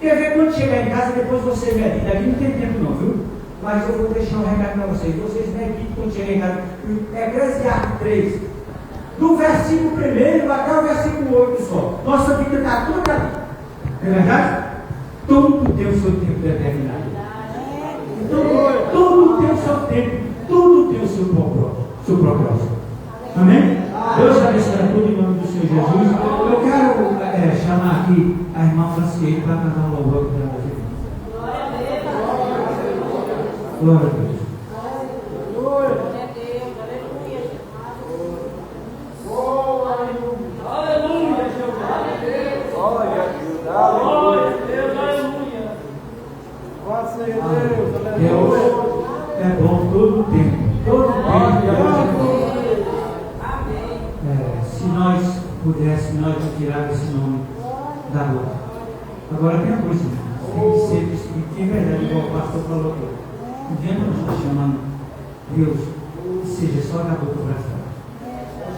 Quer ver quando chegar em casa, depois você medita. Aqui não tem tempo não, viu? Mas eu vou deixar um recado para vocês. Vocês meditem quando chegar em casa. Eclesiastes 3. Do versículo 1 até o versículo 8 só. Nossa vida está toda ali. Não é verdade? Tudo tem o seu tempo determinado. Então, tudo tem o seu tempo. Tudo tem o seu propósito. Amém? Deus abençoe a tudo em nome do Senhor Jesus. Eu quero chamar aqui a irmã Franciele para cantar um louvor para você. Glória a Deus. Deus é bom todo o tempo. Todo o tempo Deus é bom. Se nós pudéssemos, nós tirar esse nome da boca. Agora tem uma coisa, tem que ser espírito de verdade, igual o pastor falou aqui. Não adianta nós estar chamando Deus que seja só da boca para fora.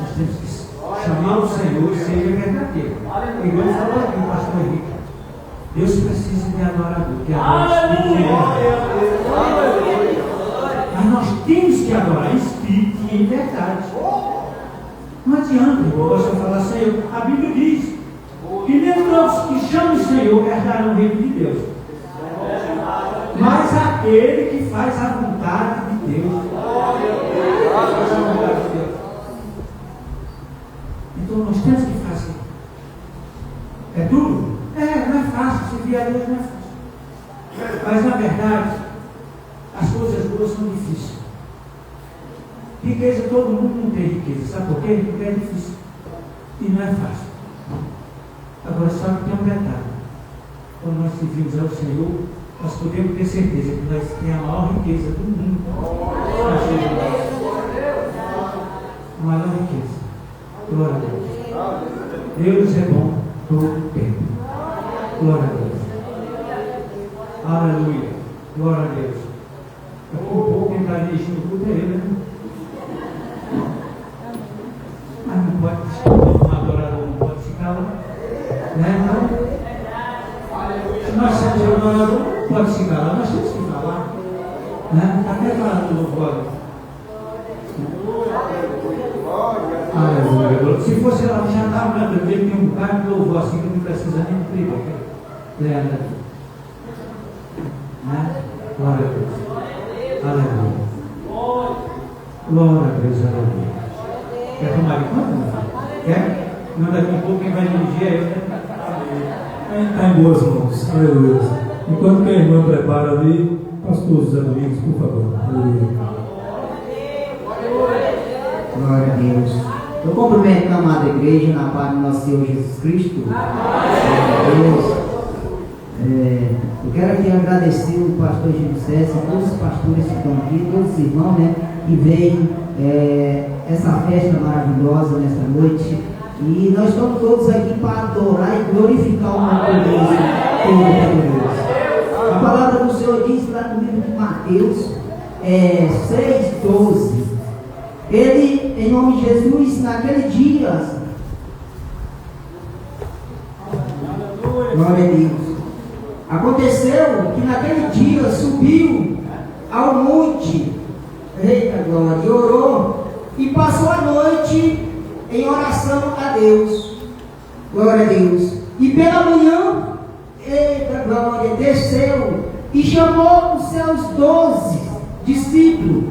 Nós temos que chamar o Senhor, seja verdadeiro. Igual falou aqui o pastor Henrique. Deus precisa de adorador, que adora espírito de verdade. Mas nós temos que adorar em espírito e em verdade. Não adianta você falar Senhor. A Bíblia diz que nem todos que chamam o Senhor herdarão o reino de Deus, mas aquele que faz a vontade de Deus. Então nós temos que fazer. É duro? Não é fácil. Servir a Deus não é fácil. Mas na verdade, as coisas boas são difíceis. Riqueza, todo mundo não tem riqueza. Sabe por quê? Porque é difícil. E não é fácil. Agora, só que tem um detalhe. Quando nós servimos ao Senhor, nós podemos ter certeza que nós temos a maior riqueza do mundo. A maior riqueza. Glória a Deus. Deus é bom todo o tempo. Glória a Deus. Aleluia. Glória a Deus. Daqui um pouco quem está dirigindo o culto é ele, né? Mas não pode, um adorador não pode ficar lá, né? Não. Se nós somos adorador, não pode ficar lá, nós temos que ficar lá, né? Está preparado o louvor. Aleluia. Se fosse lá, já estava na Bíblia, tem um bocado de louvor assim que não precisa nem de briga. Né? Glória a Deus. Aleluia. Glória a Deus, aleluia. Quer tomar de conta? Quer? Não, daqui a pouco quem vai dirigir é eu, né? Está em boas mãos, aleluia. Enquanto que a irmã prepara ali, pastor José Domingos, por favor. Aleluia. Glória a Deus. Eu cumprimento a amada igreja na paz do nosso Senhor Jesus Cristo. Deus. Eu quero aqui agradecer o pastor José, todos os pastores que estão aqui, todos os irmãos, né, que veem essa festa maravilhosa nesta noite. E nós estamos todos aqui para adorar e glorificar o nome de Deus Todo-Poderoso. A palavra do Senhor diz lá no livro de Mateus 6:12. Ele, em nome de Jesus, naquele dia, glória a Deus. Aconteceu que naquele dia subiu ao monte, eita glória, e orou, e passou a noite em oração a Deus, glória a Deus. E pela manhã, eita glória, desceu e chamou os seus 12 discípulos,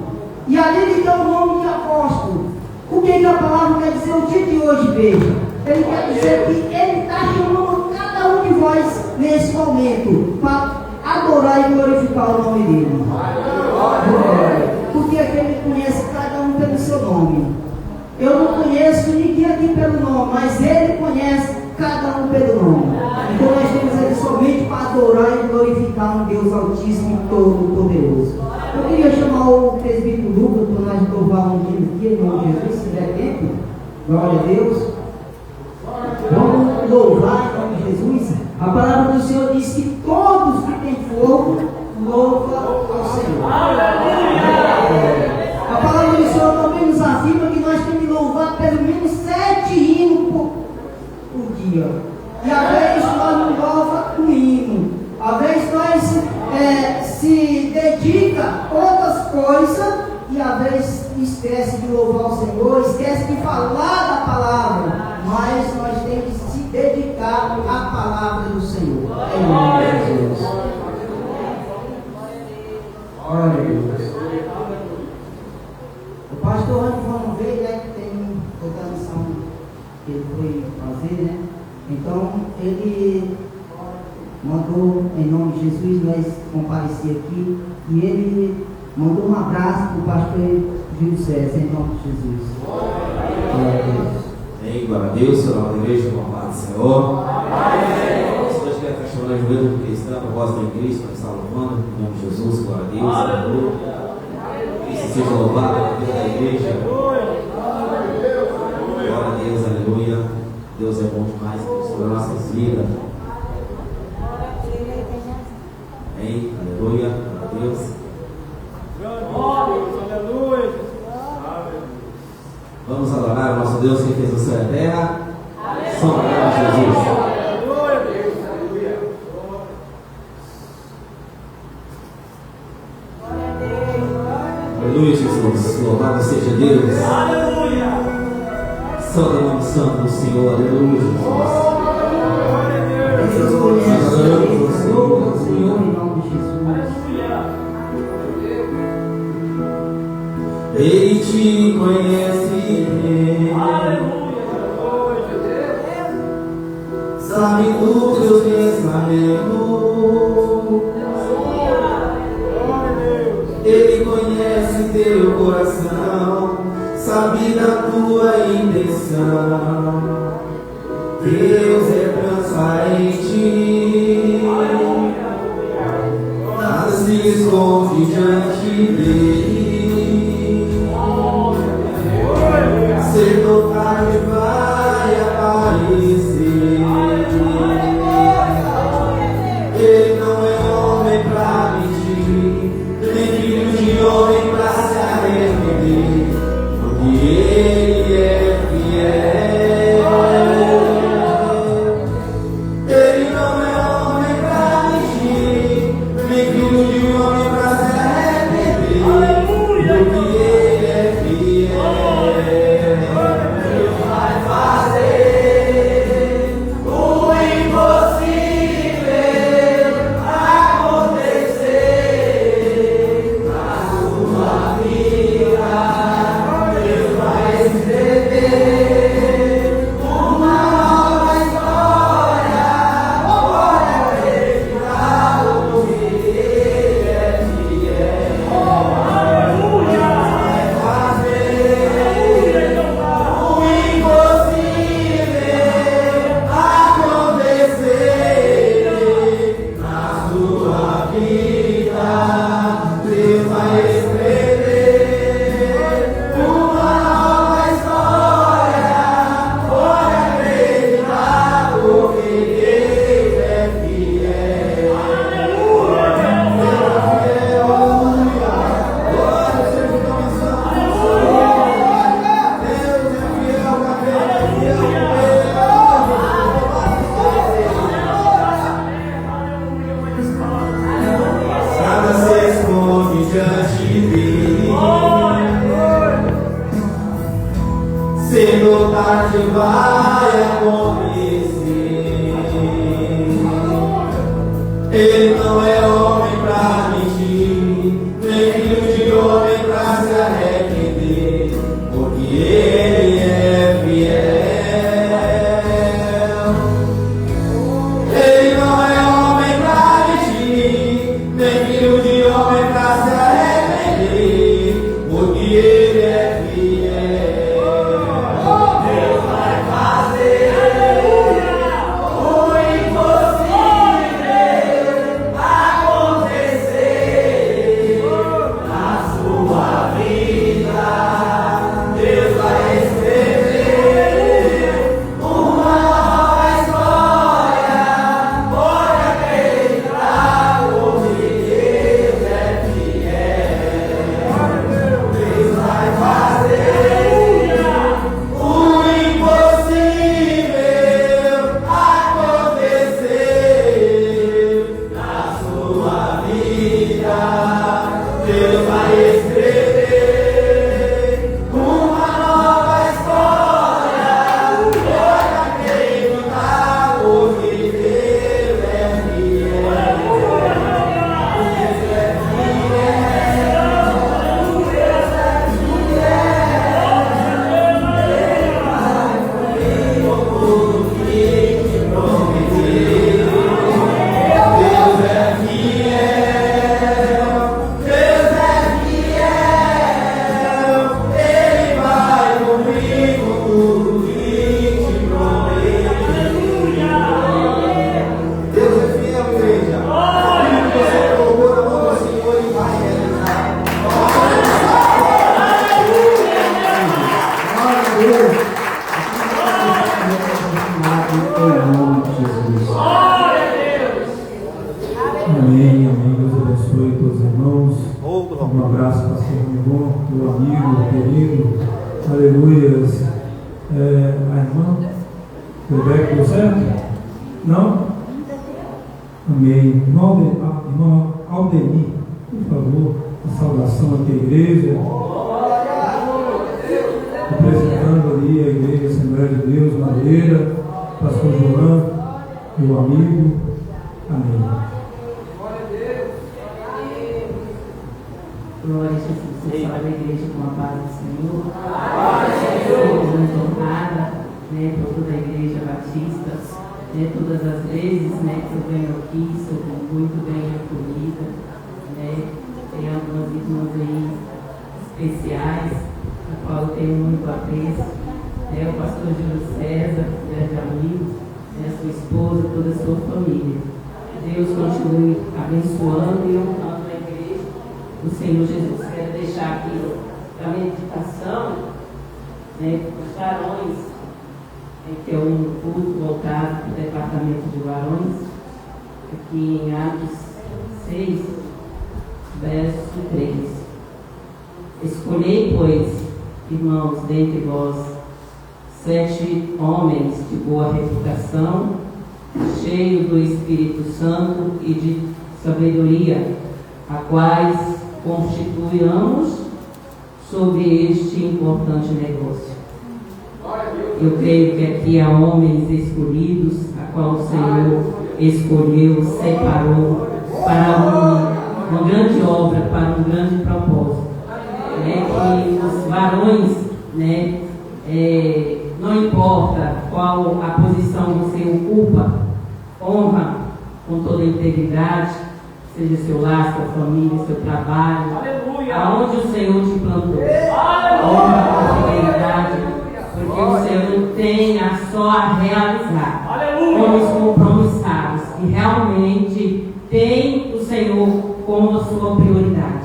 e ali lhe deu o nome de apóstolo. O que a palavra quer dizer o dia de hoje, veja? Ele quer dizer que ele está chamando cada um de vós nesse momento para adorar e glorificar o nome dele. Porque aquele conhece cada um pelo seu nome. Eu não conheço ninguém aqui pelo nome, mas ele conhece cada um pelo nome. Então nós temos aqui somente para adorar e glorificar um Deus Altíssimo e Todo-Poderoso. Eu queria chamar o presbítero Lucas para nós louvar um dia aqui em nome de Jesus, se der tempo. Glória a Deus. Vamos louvar em nome de Jesus. A palavra do Senhor diz que todos que têm fogo louvam ao Senhor. A palavra do Senhor também nos afirma que nós temos que louvar pelo menos 7 hinos por dia. E às vezes nós não louvamos um hino, fica outras coisas e às vezes esquece de louvar o Senhor, esquece de falar da palavra, mas nós temos que se dedicar à palavra do Senhor. Em nome de Deus. Glória a Deus. O pastor Rani, vamos ver, né, que tem outra missão que ele foi fazer, né? Então, ele mandou, em nome de Jesus, nós comparecer aqui, e ele mandou um abraço para o pastor Gil César, em nome de Jesus. Glória a Deus. Amém, glória a Deus, Senhor, na igreja, com a paz do Senhor. Se nós queremos fechar o joelho, porque estamos a voz da igreja, nós estamos louvando, em nome de Jesus, glória a Deus, aleluia. Cristo seja louvado, Deus da igreja. Glória a Deus, aleluia. Deus é bom demais sobre as nossas vidas. Amém, aleluia, glória a Deus. Vamos adorar o nosso Deus que fez o céu e a terra. Só para Jesus. Aleluia, Jesus. Louvado seja Deus. Santo é o nome santo do Senhor. Aleluia, Jesus. Louva o Senhor em nome de Jesus. Ele te conhece, sabe dos teus pensamentos. Ele conhece teu coração, sabe da tua intenção. Deus é transparente, nada se esconde diante dele. Cedo ou tarde vai aparecer. Ele não é homem pra mentir, nem filho de homem pra se arrepender, porque ele é fiel. Ele não é homem pra mentir, nem filho de homem pra se arrepender, porque ele é fiel. Cedo ou tarde vai acontecer. Ele não é homem pra mentir, nem filho de homem pra se arrepender, porque ele é fiel. Ele não é homem pra mentir, nem filho de homem pra se arrepender, porque ele é fiel. Acontecer. Amém, amém. Deus abençoe todos os irmãos. Um abraço, pastor Mignon, meu amigo, querido. Aleluias. A irmã Rebeca, deu certo? Não? Amém. Irmão Aldeni, por favor, a saudação aqui à igreja. Representando ali a igreja Assembleia de Deus, Madeira, pastor João, meu amigo. Amém. Glória a Jesus, você fala da igreja com a paz do Senhor. Muito honrada, por toda a igreja batista, todas as vezes que eu venho aqui, sou muito bem acolhida. Tem algumas irmãs aí especiais, a qual eu tenho muito apreço. O pastor Júlio César, grande amigo, a sua esposa, toda a sua família. Deus continue abençoando e honrando a igreja do Senhor Jesus. Quero deixar aqui a meditação os varões, que é um culto voltado para o departamento de varões, aqui em Atos 6, verso 3. Escolhei, pois, irmãos, dentre vós, 7 homens de boa reputação, cheios do Espírito Santo e de sabedoria, a quais constituamos sobre este importante negócio. Eu creio que aqui há homens escolhidos, a qual o Senhor escolheu, separou para uma grande obra, para um grande propósito. Que os varões, não importa qual a posição você ocupa, honra com toda a integridade, seja seu lar, sua família, seu trabalho, aonde o Senhor te plantou. Honra com integridade, porque o Senhor tem só a realizar. Homens compromissados, que realmente tem o Senhor como a sua prioridade.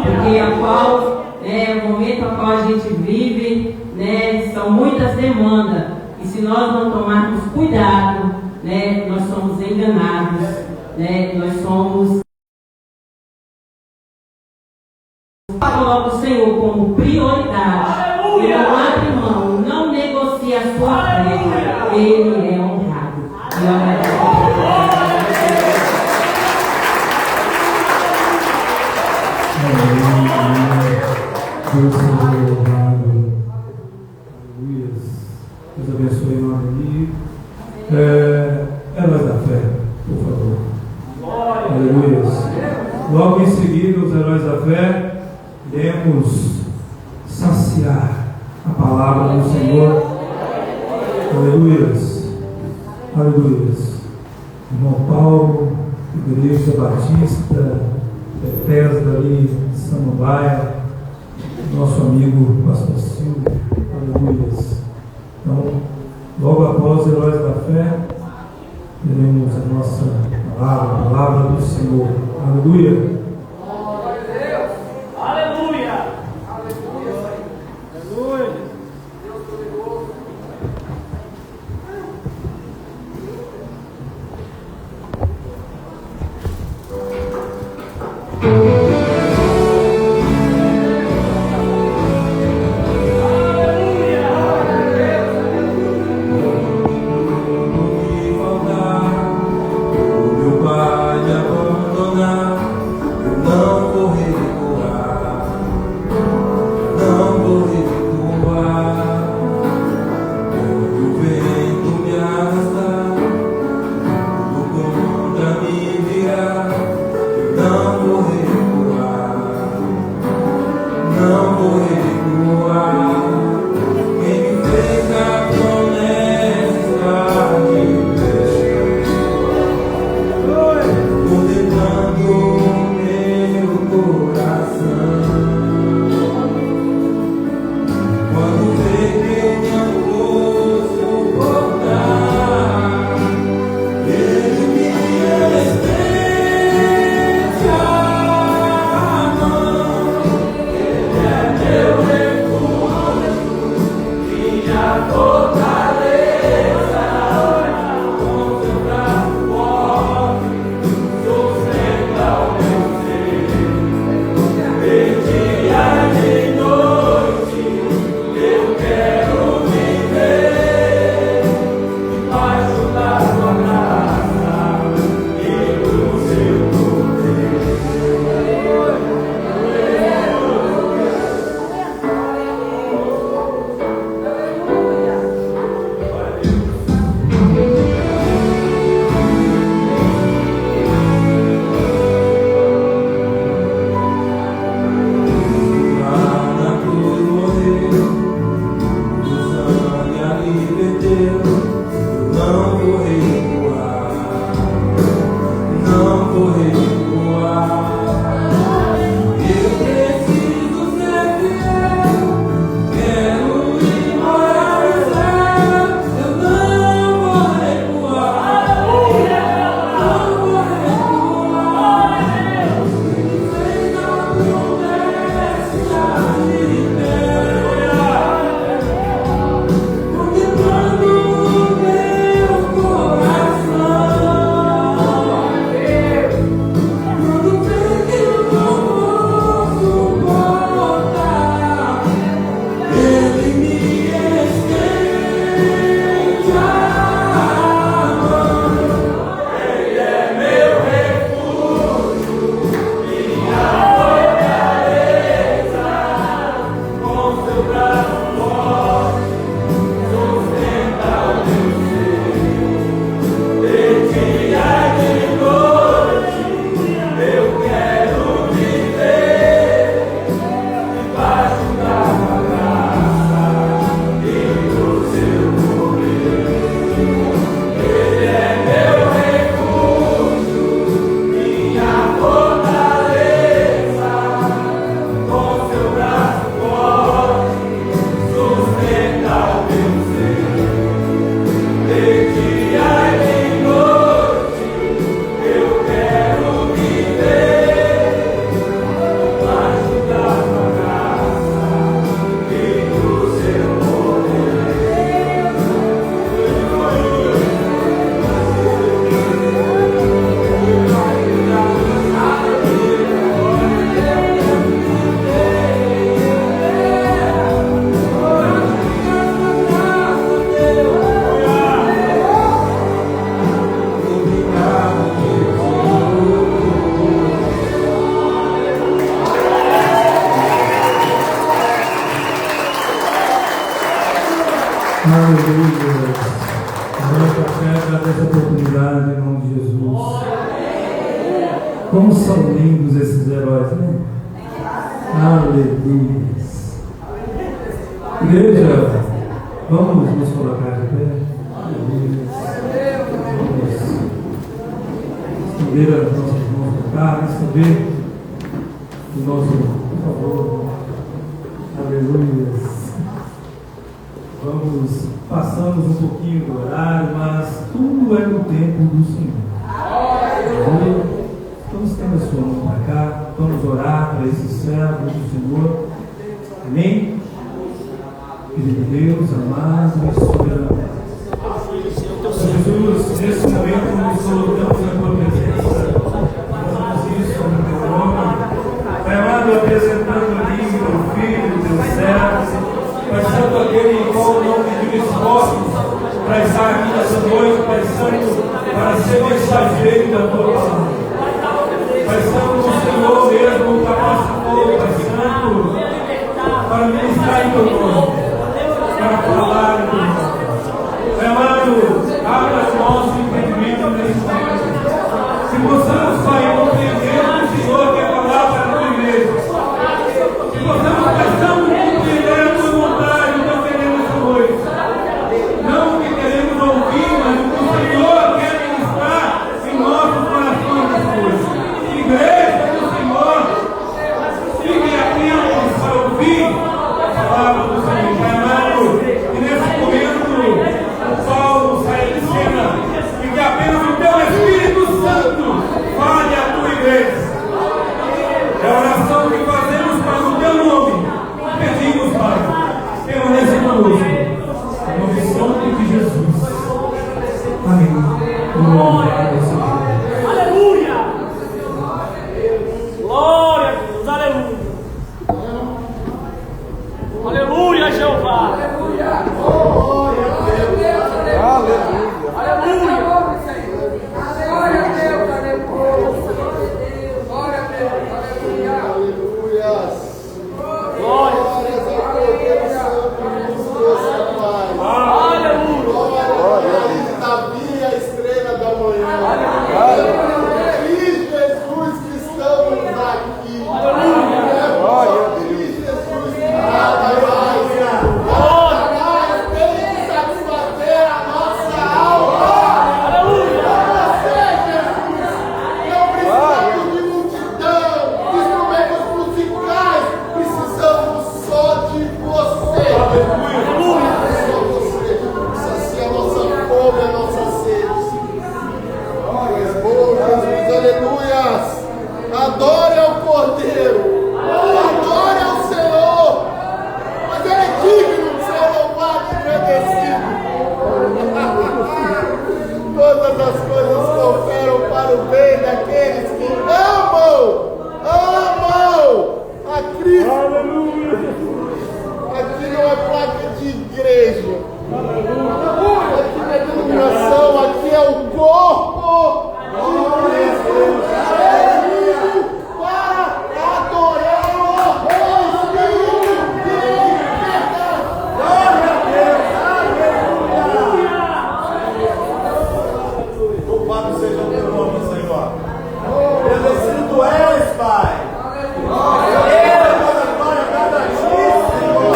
Porque o momento ao qual a gente vive, são muitas demandas, e se nós não tomarmos cuidado, nós somos enganados, nós somos. Coloca o Senhor como prioridade e não abre mão, não negocia a sua fé, Ele é honrado. E eu agradeço. Deus seja louvado. Deus abençoe o nome amigo. Heróis da fé, por favor. Aleluia. Logo em seguida, os heróis da fé, iremos saciar a palavra do Senhor. Aleluia. Aleluia. Irmão Paulo, Igreja Batista, Bethesda ali, Samambaia, nosso amigo Pastor Silvio. Aleluia. Então, logo após os heróis da fé, teremos a nossa palavra, a palavra do Senhor. Aleluia. Como são lindos esses heróis, né? Aleluia. Igreja, vamos nos colocar de pé. Vamos estender as nossas mãos para cá, receber o nosso, por favor. Aleluia. Passamos um pouquinho do horário, mas tudo é no tempo do Senhor. Aleluia. Vamos estender a sua mão para cá, vamos orar para esse servo do Senhor. Amém? Filho de Deus, amado e soberano. Jesus, nesse momento nos colocamos na tua presença. Fazemos isso no teu nome. Pai amado, apresentando ali o teu filho, o teu servo, Pai Santo, aquele em qual não pediu esforços para estar aqui nessa noite, Pai Santo, para ser mensageiro da tua palavra. Pai Santo, o Senhor mesmo capacitou, Pai Santo, para ministrar em teu nome, para falar em teu nome. Pai amado, abra o nosso entendimento nesse momento. Que possamos, Pai, compreender o que o Senhor quer falar para a tua igreja. Que possamos, Pai Santo, compreender a tua vontade, o que queremos hoje. Não o que queremos ouvir, mas o que o Senhor quer ministrar em nossos corações hoje. Igreja do Senhor, fiquem atentos para ouvir a palavra do Senhor. Pai amado, que nesse momento o Paulo saia de cena e que apenas o teu Espírito Santo fale a tua igreja. É a oração que fazemos para o teu nome. Pedimos, Pai, permaneça conosco. Em nome santo de Jesus. Amém. Glória a Deus. Aleluia! Glória a Deus, aleluia! Aleluia, Jeová! Aleluia! Glória a Deus! Aleluia! Aleluia! Glória a Deus! Glória a Deus! Aleluia! Glória! Davi, a estrela da manhã. E Jesus que estamos aqui. E Jesus que nada mais tem que satisfazer a nossa alma. Não precisamos de multidão, de instrumentos musicais, precisamos só de você. Só você. Sacia a nossa fome, a nossa sede. Jesus, aleluias. Adore ao Cordeiro. Adore ao Senhor. Mas Ele é digno de ser louvado e agradecido. Todas as coisas cooperam para o bem daqueles que amam a Cristo. Aqui não é placa de igreja. Aqui não é denominação, aqui é o corpo de Cristo reunido para adorar o Espírito de liberdade. Glória a Deus, aleluia. Louvado seja o teu nome, Senhor. Bendecido és, Pai. Glória a Deus. Glória a cada ti, Senhor.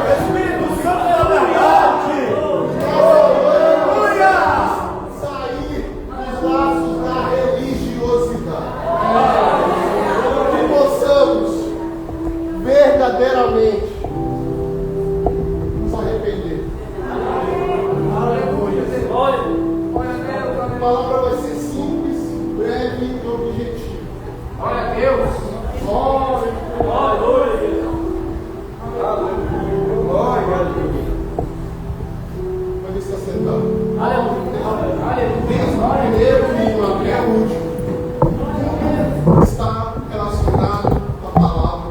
Espírito Santo da verdade. Aleluia. Sair dos laços da religiosidade. Que possamos verdadeiramente nos arrepender. Aleluia. A palavra vai ser simples, breve e objetiva. Glória a Deus. Glória a Deus. Glória a Deus. Pode estar sentado. Desde o primeiro hino até o último está relacionado à palavra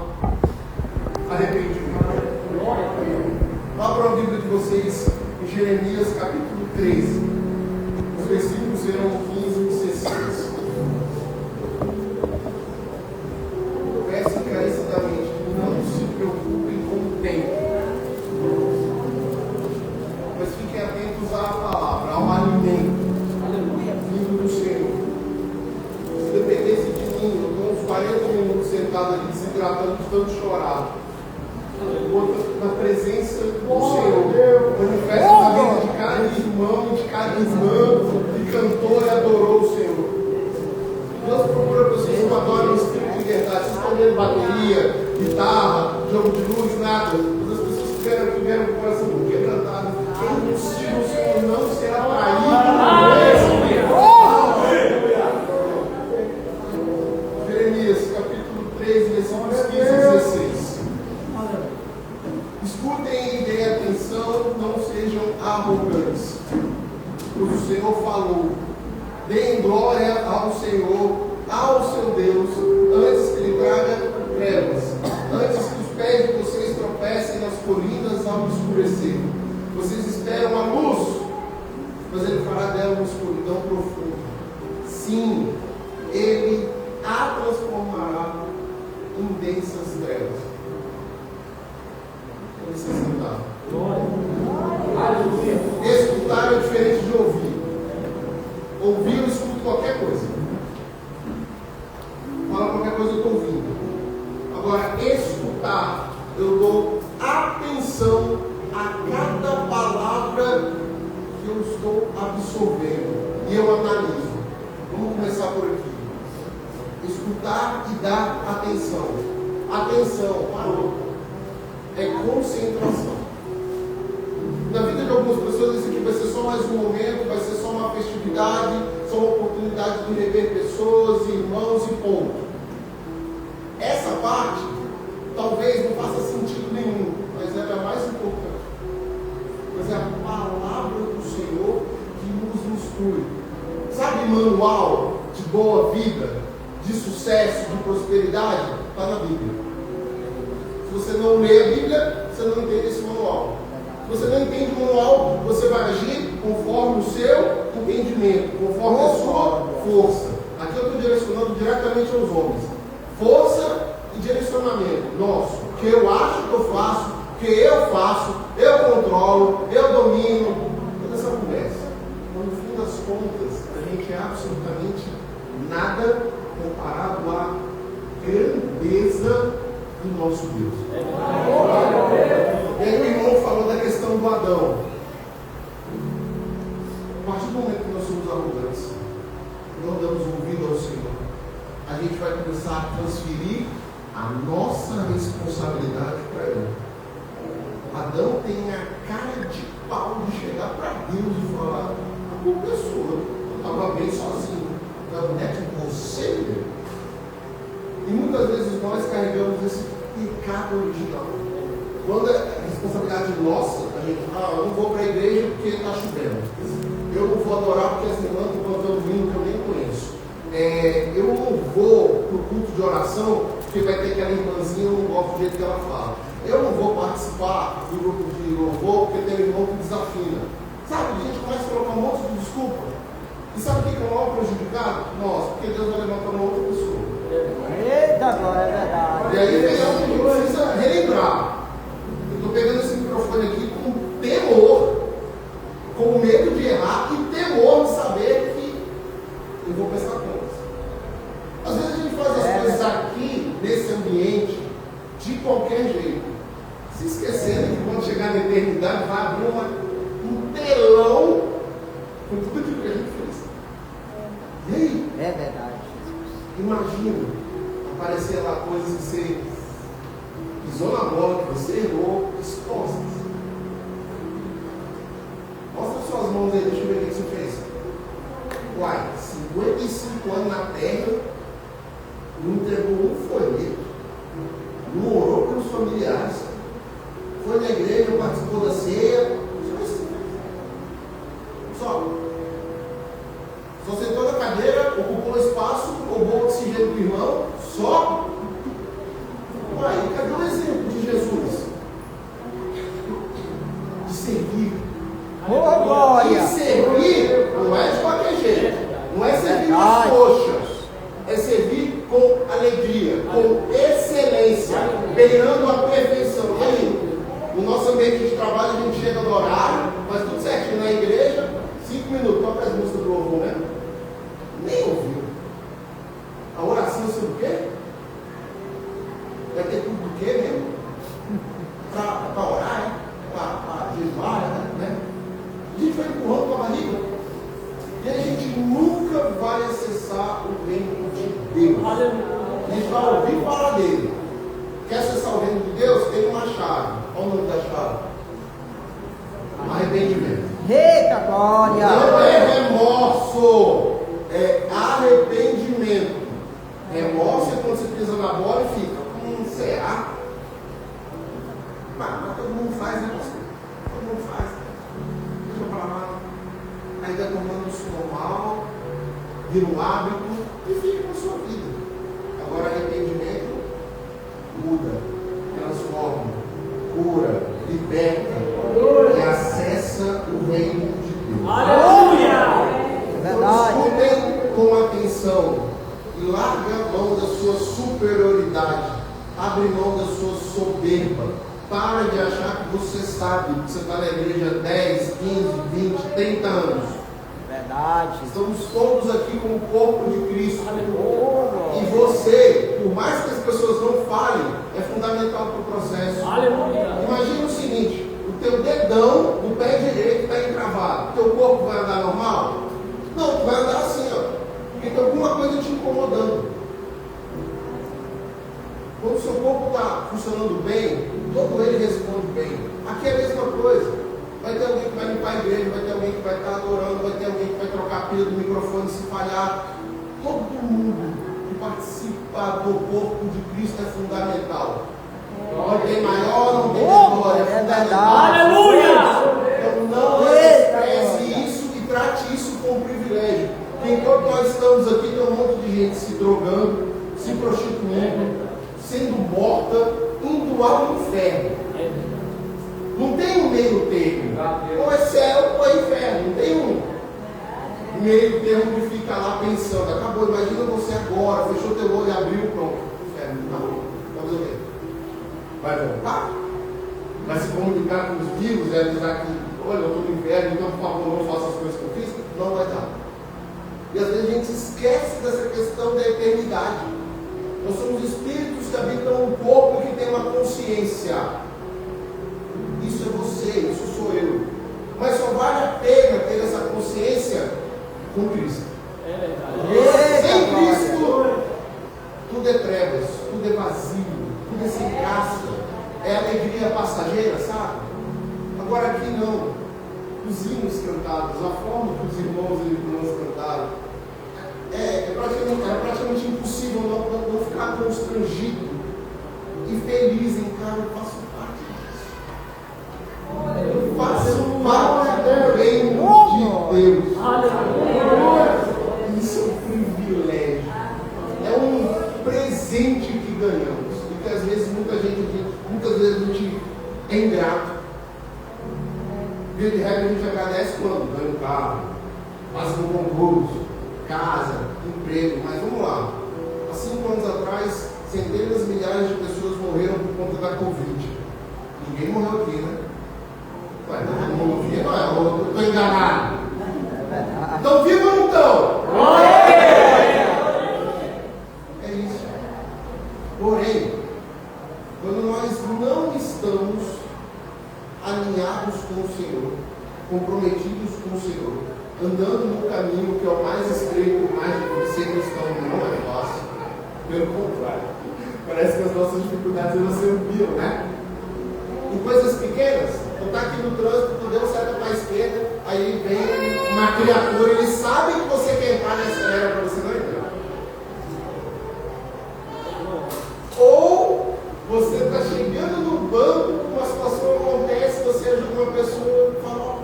arrependimento. Abra a Bíblia de vocês em Jeremias capítulo 13. Os versículos serão 15 e 16. sentado ali desidratando de tanto chorar. O outro na presença do Senhor. Manifesta na vida de cada irmão, de cada irmã, que cantou e adorou o Senhor. Deus procura pessoas que adoram em espírito de verdade. Vocês estão vendo bateria, guitarra, jogo de luz, nada. Mas as pessoas que vieram com o coração quebrantado, quem busca o Senhor não será traído. Jeremias, capítulo 3, versículos 15 e 16. Escutem e deem atenção, não sejam arrogantes. Pois o Senhor falou: deem glória ao Senhor, ao seu Deus, antes que ele traga trevas, antes que os pés de vocês tropecem nas colinas ao escurecer. Vocês esperam a luz, mas ele fará dela uma escuridão profunda. Sim, ele a transformará em densas trevas. Vamos se sentar. Escutar é diferente de ouvir. Ouvir, eu escuto qualquer coisa. Fala qualquer coisa, eu estou ouvindo. Agora, escutar, eu dou atenção a cada palavra que eu estou absorvendo. E eu analiso. Vamos começar por aqui. Escutar e dar atenção. Atenção, parou. É concentração. Na vida de algumas pessoas, esse aqui vai ser só mais um momento, vai ser só uma festividade, só uma oportunidade de rever pessoas, irmãos e ponto. Essa parte, talvez não faça sentido nenhum, mas ela é a mais importante. Mas é a palavra do Senhor que nos instrui. Sabe manual de boa vida, de sucesso, de prosperidade? Está na Bíblia. Se você não lê a Bíblia, você não entende esse manual. Se você não entende o manual, você vai agir conforme o seu entendimento, conforme a sua força. Aqui eu estou direcionando diretamente aos homens. Força e direcionamento nosso. O que eu acho que eu faço, o que eu faço, eu controlo, eu domino. Toda essa conversa. Mas no fim das contas, a gente é absolutamente nada comparado à grandeza do nosso Deus. E aí o irmão falou da questão do Adão. A partir do momento que nós somos arrogantes, não damos ouvido ao Senhor, a gente vai começar a transferir a nossa responsabilidade para Ele. Adão tem a cara de pau de chegar para Deus e falar: a culpa é sua, eu estava bem sozinho, não é que você deu. E muitas vezes nós carregamos esse pecado original. Quando é responsabilidade nossa, a gente fala: eu não vou para a igreja porque está chovendo. Eu não vou adorar porque as irmãs estão cantando vinho que eu nem conheço. Eu não vou para o culto de oração porque vai ter aquela irmãzinha, eu não gosto do jeito que ela fala. Eu não vou participar do grupo de louvor porque tem um irmão que desafina. Sabe, a gente começa a colocar um monte de desculpa. E sabe o que é o maior prejudicado? Nós, porque Deus vai levantar uma outra pessoa. Eita, agora é verdade. E aí vem algo que a gente precisa relembrar. Eu estou pegando esse microfone aqui com temor, com medo de errar e temor de saber que eu vou prestar contas. Às vezes a gente faz as coisas aqui, nesse ambiente, de qualquer jeito, se esquecendo que quando chegar na eternidade vai abrir um telão com tudo aquilo que a gente fez. E aí? É verdade. Imagina aparecer lá coisas que você pisou na bola, que você errou, expostas. Mostra suas mãos aí, deixa eu ver o que você fez. Uai, 55 anos na terra, não entregou um folheto, não orou pelos familiares, foi na igreja, participou da ceia, só sentou na cadeira, ocupou o espaço, roubou o oxigênio do irmão, só. Uai, cadê o exemplo de Jesus? De servir. Boa glória! E servir não é de qualquer jeito, não é servir nas coxas, é servir com alegria, com excelência, beirando a perfeição. E aí, no nosso ambiente de trabalho, a gente chega no horário, faz tudo certinho na igreja, 5 minutos, toca as músicas do louvor, né? Nem ouviu. A oração sobre o quê? acessar o reino de Deus. A gente vai ouvir falar dele. Quer acessar o reino de Deus? Tem uma chave. Qual o nome da chave? Arrependimento. Eita glória! Não é remorso, é arrependimento. Remorso é quando você pisa na bola e fica, será? Mas todo mundo faz, né? Todo mundo faz. Deixa pra lá. Ainda tomando isso normal, vira um hábito e fica na sua vida. Agora arrependimento muda, transforma, cura, liberta e acessa o reino de Deus. Aleluia! Escutem com atenção e larga a mão da sua superioridade, abre mão da sua soberba. Para de achar que você sabe que você está na igreja 10, 15, 20, 30 anos. Verdade. Estamos todos aqui como o corpo de Cristo. E você, por mais que as pessoas não falem, é fundamental para o processo. Aleluia! Imagina o seguinte: o teu dedão do pé direito está encravado. O teu corpo vai andar normal? Não, tu vai andar assim, ó. Porque tem alguma coisa te incomodando. Quando o seu corpo está funcionando bem, todo ele responde bem. Aqui é a mesma coisa. Vai ter alguém que vai limpar a igreja, vai ter alguém que vai estar adorando, vai ter alguém que vai trocar a pilha do microfone se falhar. Todo mundo que participa do corpo de Cristo é fundamental. Não tem maior, não tem menor, é fundamental. Aleluia! Então não despreze isso e trate isso como privilégio. Porque enquanto nós estamos aqui, tem um monte de gente se drogando, se prostituindo, sendo morta, indo ao inferno. Não tem um meio termo. Ou é céu ou é inferno. Não tem um meio termo que fica lá pensando. Acabou, imagina você agora, fechou teu olho, abriu, pronto. Inferno. Não. Vamos ver. Vai voltar? Vai se comunicar com os vivos e avisar que, olha, eu estou no inferno, então por favor não faça as coisas que eu fiz? Não vai dar. E às vezes a gente esquece dessa questão da eternidade. Nós somos espíritos que habitam um corpo que tem uma consciência. Isso é você, isso sou eu. Mas só vale a pena ter essa consciência com Cristo. Sem Cristo, tudo é trevas, tudo é vazio, tudo é sem graça. É alegria passageira, sabe? Agora aqui não. Os hinos cantados, a forma que os irmãos e irmãs cantaram, é praticamente impossível não ficar constrangido e feliz em cara, eu faço parte disso. Eu faço parte do reino de Deus. Isso é um privilégio. É um presente que ganhamos. Porque às vezes muitas vezes a gente é ingrato. Via de regra a gente agradece quando ganha um carro, faz um concurso, casa, emprego, mas vamos lá. Há 5 anos atrás, centenas, milhares de pessoas morreram por conta da Covid. Ninguém morreu aqui, né? Ué, todo mundo via, não é? Eu estou enganado. Então viva ou não estão? É isso. Porém, quando nós não estamos alinhados com o Senhor, comprometidos com o Senhor, andando no caminho que é o mais estreito, o mais difícil, ser cristão não é fácil. Pelo contrário, parece que as nossas dificuldades elas se ampliam, né? Em coisas pequenas, tu está aqui no trânsito, tu deu seta para a esquerda, aí vem uma criatura, ele sabe que você quer entrar na esfera para você não entrar. Ou você está chegando no banco, uma situação acontece, você ajuda uma pessoa e fala,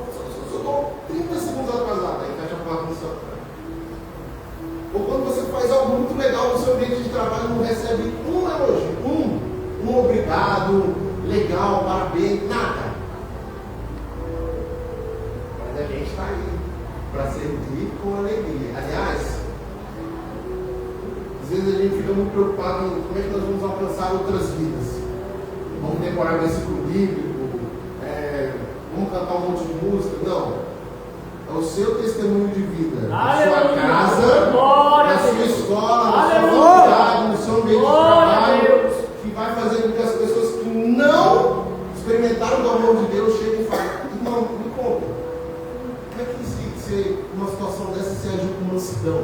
eu estou 30 segundos atrasado, aí fecha a porta no seu trabalho. Ou quando você faz algo muito legal no seu ambiente de trabalho, não recebe um elogio, um obrigado, legal, parabéns, nada. Mas a gente está aí para servir com alegria. Aliás, às vezes a gente fica muito preocupado em como é que nós vamos alcançar outras vidas. Vamos decorar versículo bíblico, vamos cantar um monte de música. Não. É o seu testemunho de vida. Na sua casa, na sua escola, na sua faculdade, no seu ambiente de trabalho, que vai fazer com que as pessoas que não experimentaram do amor de Deus cheguem e falem, irmão, me conta. Como é que uma situação dessa se agiu com mansidão?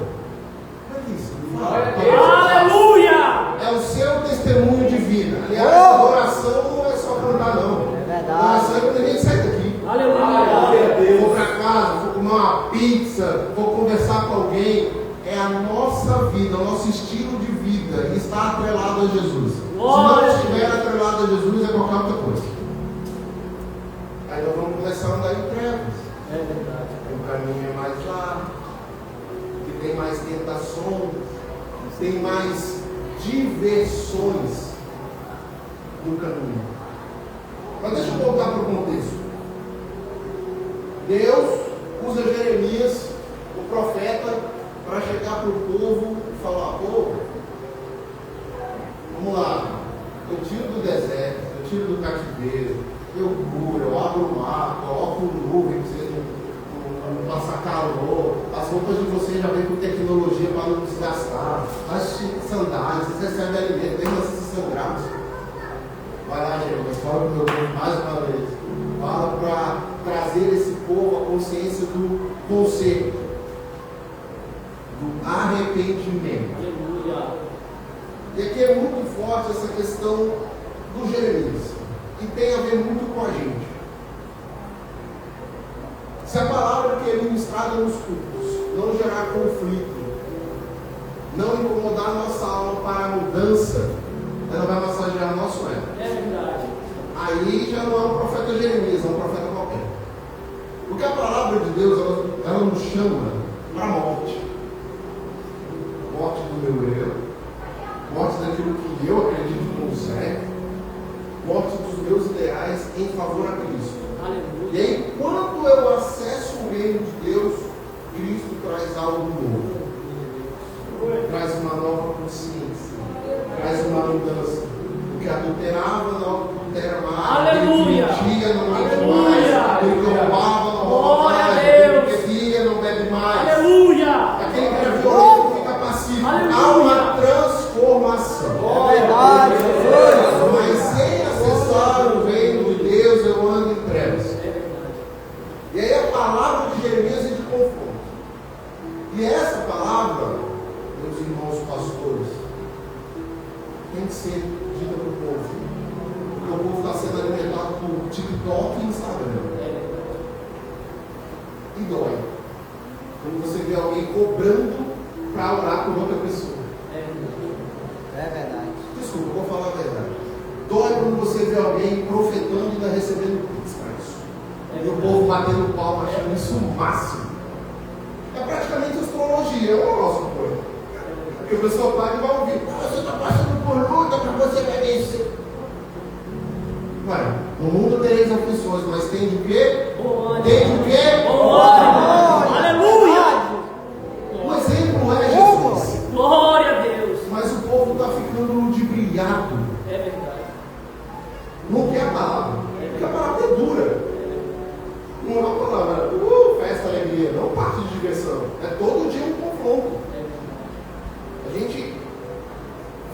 Como é isso. Aleluia! É o seu testemunho de vida. Aliás, a adoração não é só cantar, não. É verdade. Adoração é quando a gente sai daqui. Aleluia! Vou para casa, vou comer uma pizza, vou conversar com alguém. É a nossa vida, o nosso estilo de vida está atrelado a Jesus. Se não estiver atrelado a Jesus, é qualquer outra coisa. Aí nós vamos começar a andar em trevas. É verdade. O caminho é mais largo, que tem mais tentações, tem mais diversões no caminho. Mas deixa eu voltar para o contexto. Deus usa Jeremias, o profeta, para chegar para o povo e falar: povo, vamos lá, eu tiro do deserto, eu tiro do cativeiro, eu curo, eu abro o mar, coloco nuvem para vocês não passar calor, as roupas de vocês já vêm com tecnologia para não desgastar, as sandálias, vocês recebem alimento, tem esses sangrados. Vai lá, Jeremias, fala para o meu povo mais uma vez. Fala para trazer esse povo à consciência do conserto, do arrependimento. Aleluia! E aqui é muito forte essa questão do Jeremias, e tem a ver muito com a gente. Se a palavra que é ministrada nos cultos não gerar conflito, não incomodar nossa alma para a mudança, ela vai massagear nosso ego. É verdade. Aí já não é um profeta Jeremias, é um profeta qualquer. Porque a palavra de Deus, ela nos chama para a morte. Morte do meu eu, morte daquilo que eu acredito como certo, morte dos meus ideais em favor a Cristo. Aleluia. E aí, quando eu acesso o reino de Deus, Cristo traz algo novo. Traz uma nova consciência. Traz uma mudança. O que adulterava não adultera mais. Aleluia. O que mentia não mente Aleluia. mais. O que roubava não rouba Glória a mais. Deus. O que bebia não bebe mais. Aleluia! Aquele que era violento fica passivo. Aleluia. Há uma transformação. Verdade, Jesus. Mas sem acessar o reino de Deus, eu ando em trevas. E aí a palavra de Jeremias é de confronto. E essa palavra, meus irmãos pastores, tem que ser dita para o povo. Porque o povo está sendo alimentado por TikTok e Instagram. E dói. Quando você vê alguém cobrando para orar por outra pessoa. É verdade. Desculpa, eu vou falar a verdade. Dói quando você vê alguém profetando e está recebendo pix para isso. E o povo batendo palma, achando isso o máximo. É praticamente astrologia, é um negócio coisa. Porque o pessoal paga e vai ouvir: você está passando por luta para você vencer. Ué, no mundo tereis aflições, mas tem de quê? Tem de quê? Aleluia! O exemplo é Jesus. Glória a Deus! Mas o povo está ficando ludibriado. É verdade. Não quer a palavra. Porque a palavra é dura. Não é uma palavra, festa, alegria, não parte de diversão. É todo dia um confronto. A gente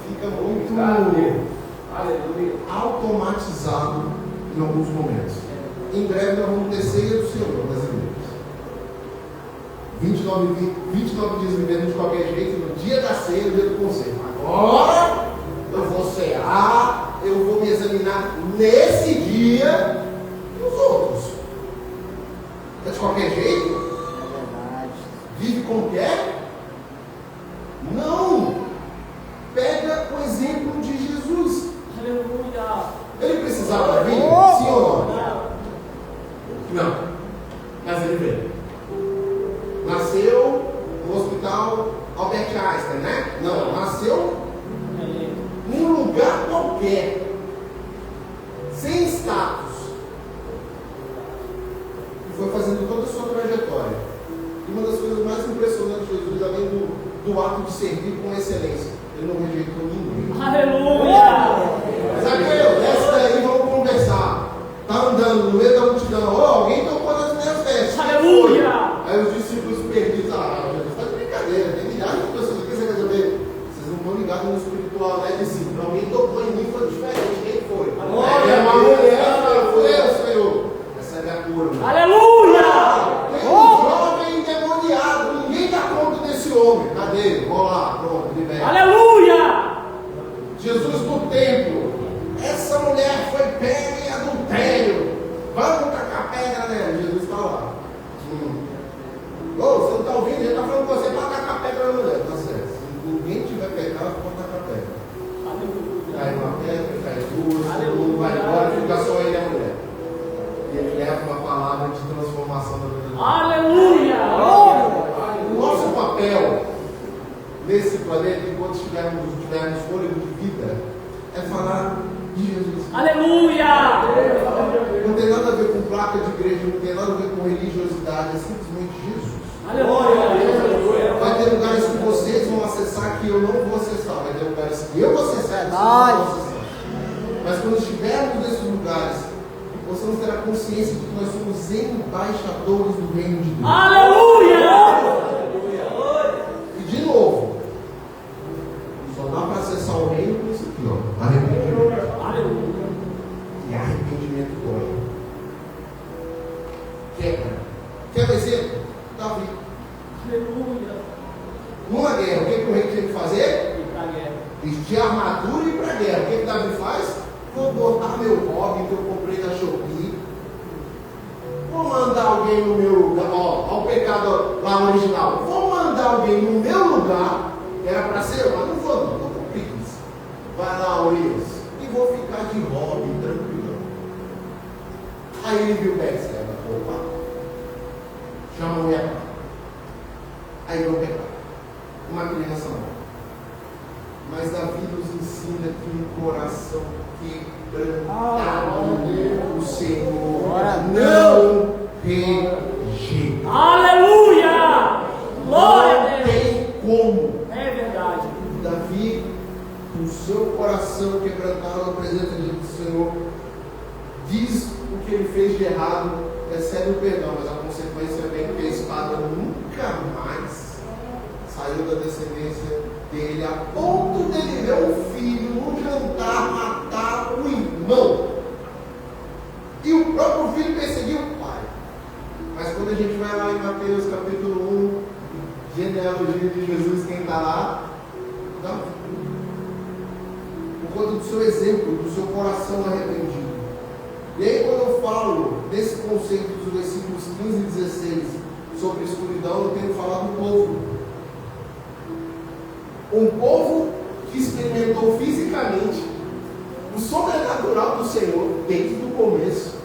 fica muito automatizado em alguns momentos. Em breve nós vamos ter ceia do Senhor das igrejas. 29 dias vivendo de qualquer jeito, no dia da ceia, no dia do conselho. Agora eu vou cear, eu vou me examinar nesse dia e os outros. É de qualquer jeito? É verdade. Vive como quer? Não! Pega o exemplo de Jesus. Aleluia! Ele precisava vir? Sim ou não? Não. Mas ele veio. Nasceu no hospital Albert Einstein, né? Não, nasceu num lugar qualquer. Sem status. E foi fazendo toda a sua trajetória. E uma das coisas mais impressionantes de Jesus, além do ato de servir com excelência, ele não rejeitou ninguém. Aleluia! Zaqueu, desce daí, vamos conversar. Tá andando no meio da multidão. Alguém tocou nas minhas vestes. Aleluia! Aí os discípulos perdidos, Jesus, está de brincadeira, tem milhares de pessoas aqui, você quer saber? Vocês não estão ligados no espiritual, né? Discípulo, alguém tocou em mim, foi diferente. Quem foi? É uma mulher, foi eu, Senhor. Essa é a minha cura. Aleluia! Tem um jovem endemoniado, ninguém dá conta desse homem. Cadê? Vamos lá, pronto, libera. Aleluia! Jesus do templo. Essa mulher foi pega em adultério. Vamos tacar pedra nela. Jesus está lá. Ô, você não está ouvindo? Ele está falando com você para tacar pedra na mulher. Tá certo. Se ninguém tiver pecado, pode tacar pedra. Cai uma pedra, cai duas, vai embora, fica só ele e a mulher. E ele leva uma palavra de transformação da vida dele. Aleluia! O nosso papel nesse planeta, enquanto tivermos fôlego de vida, é falar de Jesus. Aleluia! Não tem nada a ver com placa de igreja, não tem nada a ver com religiosidade, é simplesmente Jesus. Aleluia! Vai ter lugares que vocês vão acessar que eu não vou acessar, vai ter lugares que eu vou acessar que vocês não vão acessar. Mas quando estivermos nesses lugares, possamos ter a consciência de que nós somos embaixadores do reino de Deus. Aleluia! E de novo, só dá para acessar o reino com isso aqui, ó. Arrependimento. Aleluia! E arrependimento dói. Quer vencer? Davi. Aleluia! Numa guerra, o que o rei tinha que fazer? E pra guerra. Vestir armadura e ir para a guerra. O que Davi faz? Vou botar meu hobby que eu comprei da Shopee. Vou mandar alguém no meu lugar. Ó, o pecado lá original. Vou mandar alguém no meu lugar. Era para ser eu, mas não vou, não. Estou com preguiça. Vai lá, Urias. E vou ficar de hobby, tranquilo. Aí ele viu Betseba. Opa. Chama a mulher. Aí não pecado. Uma criança não. Mas Davi nos ensina que um coração quebrantado o Senhor não rejeita. Aleluia! Glória a Não Deus! tem como. É verdade. Davi, com seu coração quebrantado na presença do Senhor, diz o que ele fez de errado, recebe o perdão, mas a consequência é bem que a espada nunca mais saiu da descendência dele, a ponto dele ver um filho no jantar matar o irmão. E o próprio filho perseguiu o pai. Mas quando a gente vai lá em Mateus capítulo 1, genealogia de Jesus, quem está lá? Davi. Por conta do seu exemplo, do seu coração arrependido. E aí quando eu falo desse conceito dos versículos 15 e 16 sobre escuridão, eu tenho falado do povo. Um povo que experimentou fisicamente o sobrenatural do Senhor desde o começo,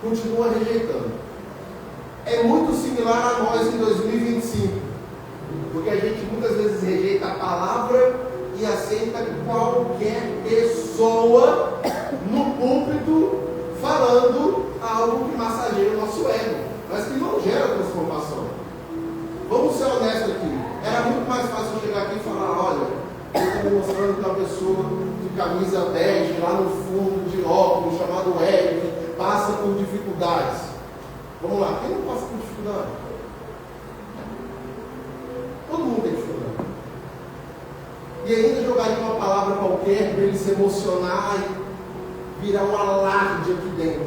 continua rejeitando. É muito similar a nós em 2025, porque a gente muitas vezes rejeita a palavra e aceita qualquer pessoa no púlpito falando algo que massageia o nosso ego, mas que não gera transformação. Vamos ser honestos aqui. Era muito mais fácil chegar aqui e falar: olha, eu estou me mostrando para uma pessoa de camisa bege, lá no fundo, de óculos, chamado Eric, passa por dificuldades. Vamos lá, quem não passa por dificuldade? Todo mundo tem dificuldade. E ainda jogaria uma palavra qualquer para ele se emocionar e virar um alarde aqui dentro.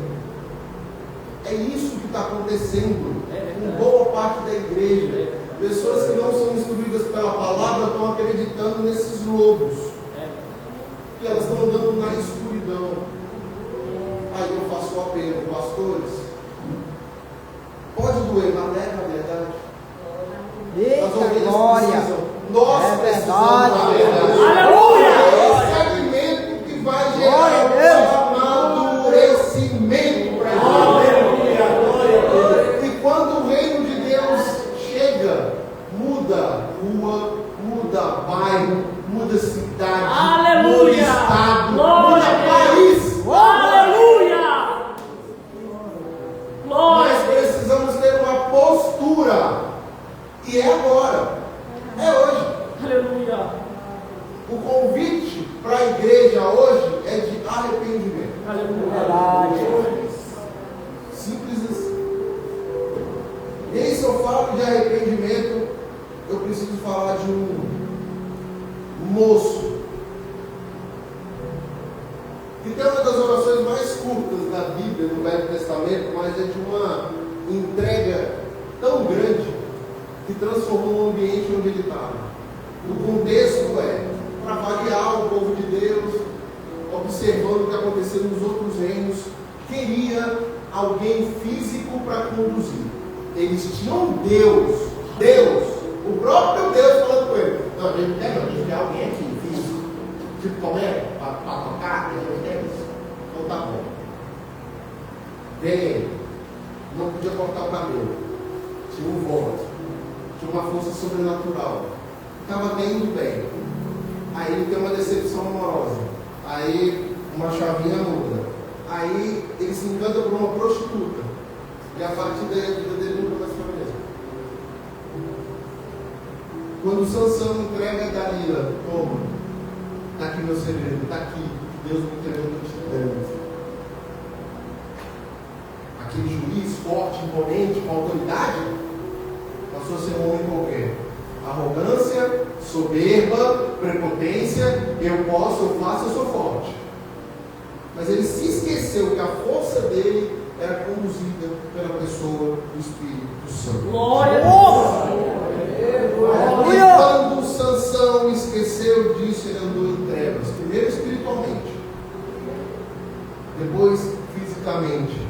É isso que está acontecendo com boa parte da igreja. Pessoas que não são instruídas pela palavra estão acreditando nesses lobos. E elas estão andando na escuridão. Aí eu faço o apelo, pastores. Pode doer, mas é na verdade. Eita glória! Nós precisamos da verdade. Aleluia! Esse alimento que vai gerar um amadurecimento para a gente. E quando o reino de Deus chega, muda rua, muda bairro, muda cidade, Aleluia! muda estado, Glória muda a país. Aleluia! Glória! Nós precisamos ter uma postura. E é agora. É hoje. Aleluia! O convite para a igreja hoje é de arrependimento. Aleluia! Simples assim. E aí, se eu falo de arrependimento, eu preciso falar de um moço que tem uma das orações mais curtas da Bíblia, no Velho Testamento, mas é de uma entrega tão grande que transformou o ambiente onde ele estava. O contexto é, para variar, o povo de Deus, observando o que acontecia nos outros reinos, queria alguém físico para conduzir. Eles tinham Deus, o próprio Deus falando com ele. Não, a gente quer alguém aqui, físico. Tipo Tomé, para tocar, a gente quer isso. Então tá bom. Vem ele. Não podia cortar o cabelo. Tinha um voto. Tinha uma força sobrenatural. Estava até indo bem. Aí ele tem uma decepção amorosa. Aí uma chavinha muda. Aí ele se encanta por uma prostituta. E a partir daí a vida dele nunca mais foi a mesma. Quando Sansão entrega a Dalila, toma, está aqui meu segredo, está aqui, Deus me entregou para te dando. Aquele juiz forte, imponente, com autoridade, passou a ser um homem qualquer. Arrogância, soberba, prepotência, eu posso, eu faço, eu sou forte. Mas ele se esqueceu que a força dele era conduzida pela pessoa do Espírito Santo. Glória a Deus! E quando Sansão esqueceu disso, ele andou em trevas. Primeiro espiritualmente, depois fisicamente.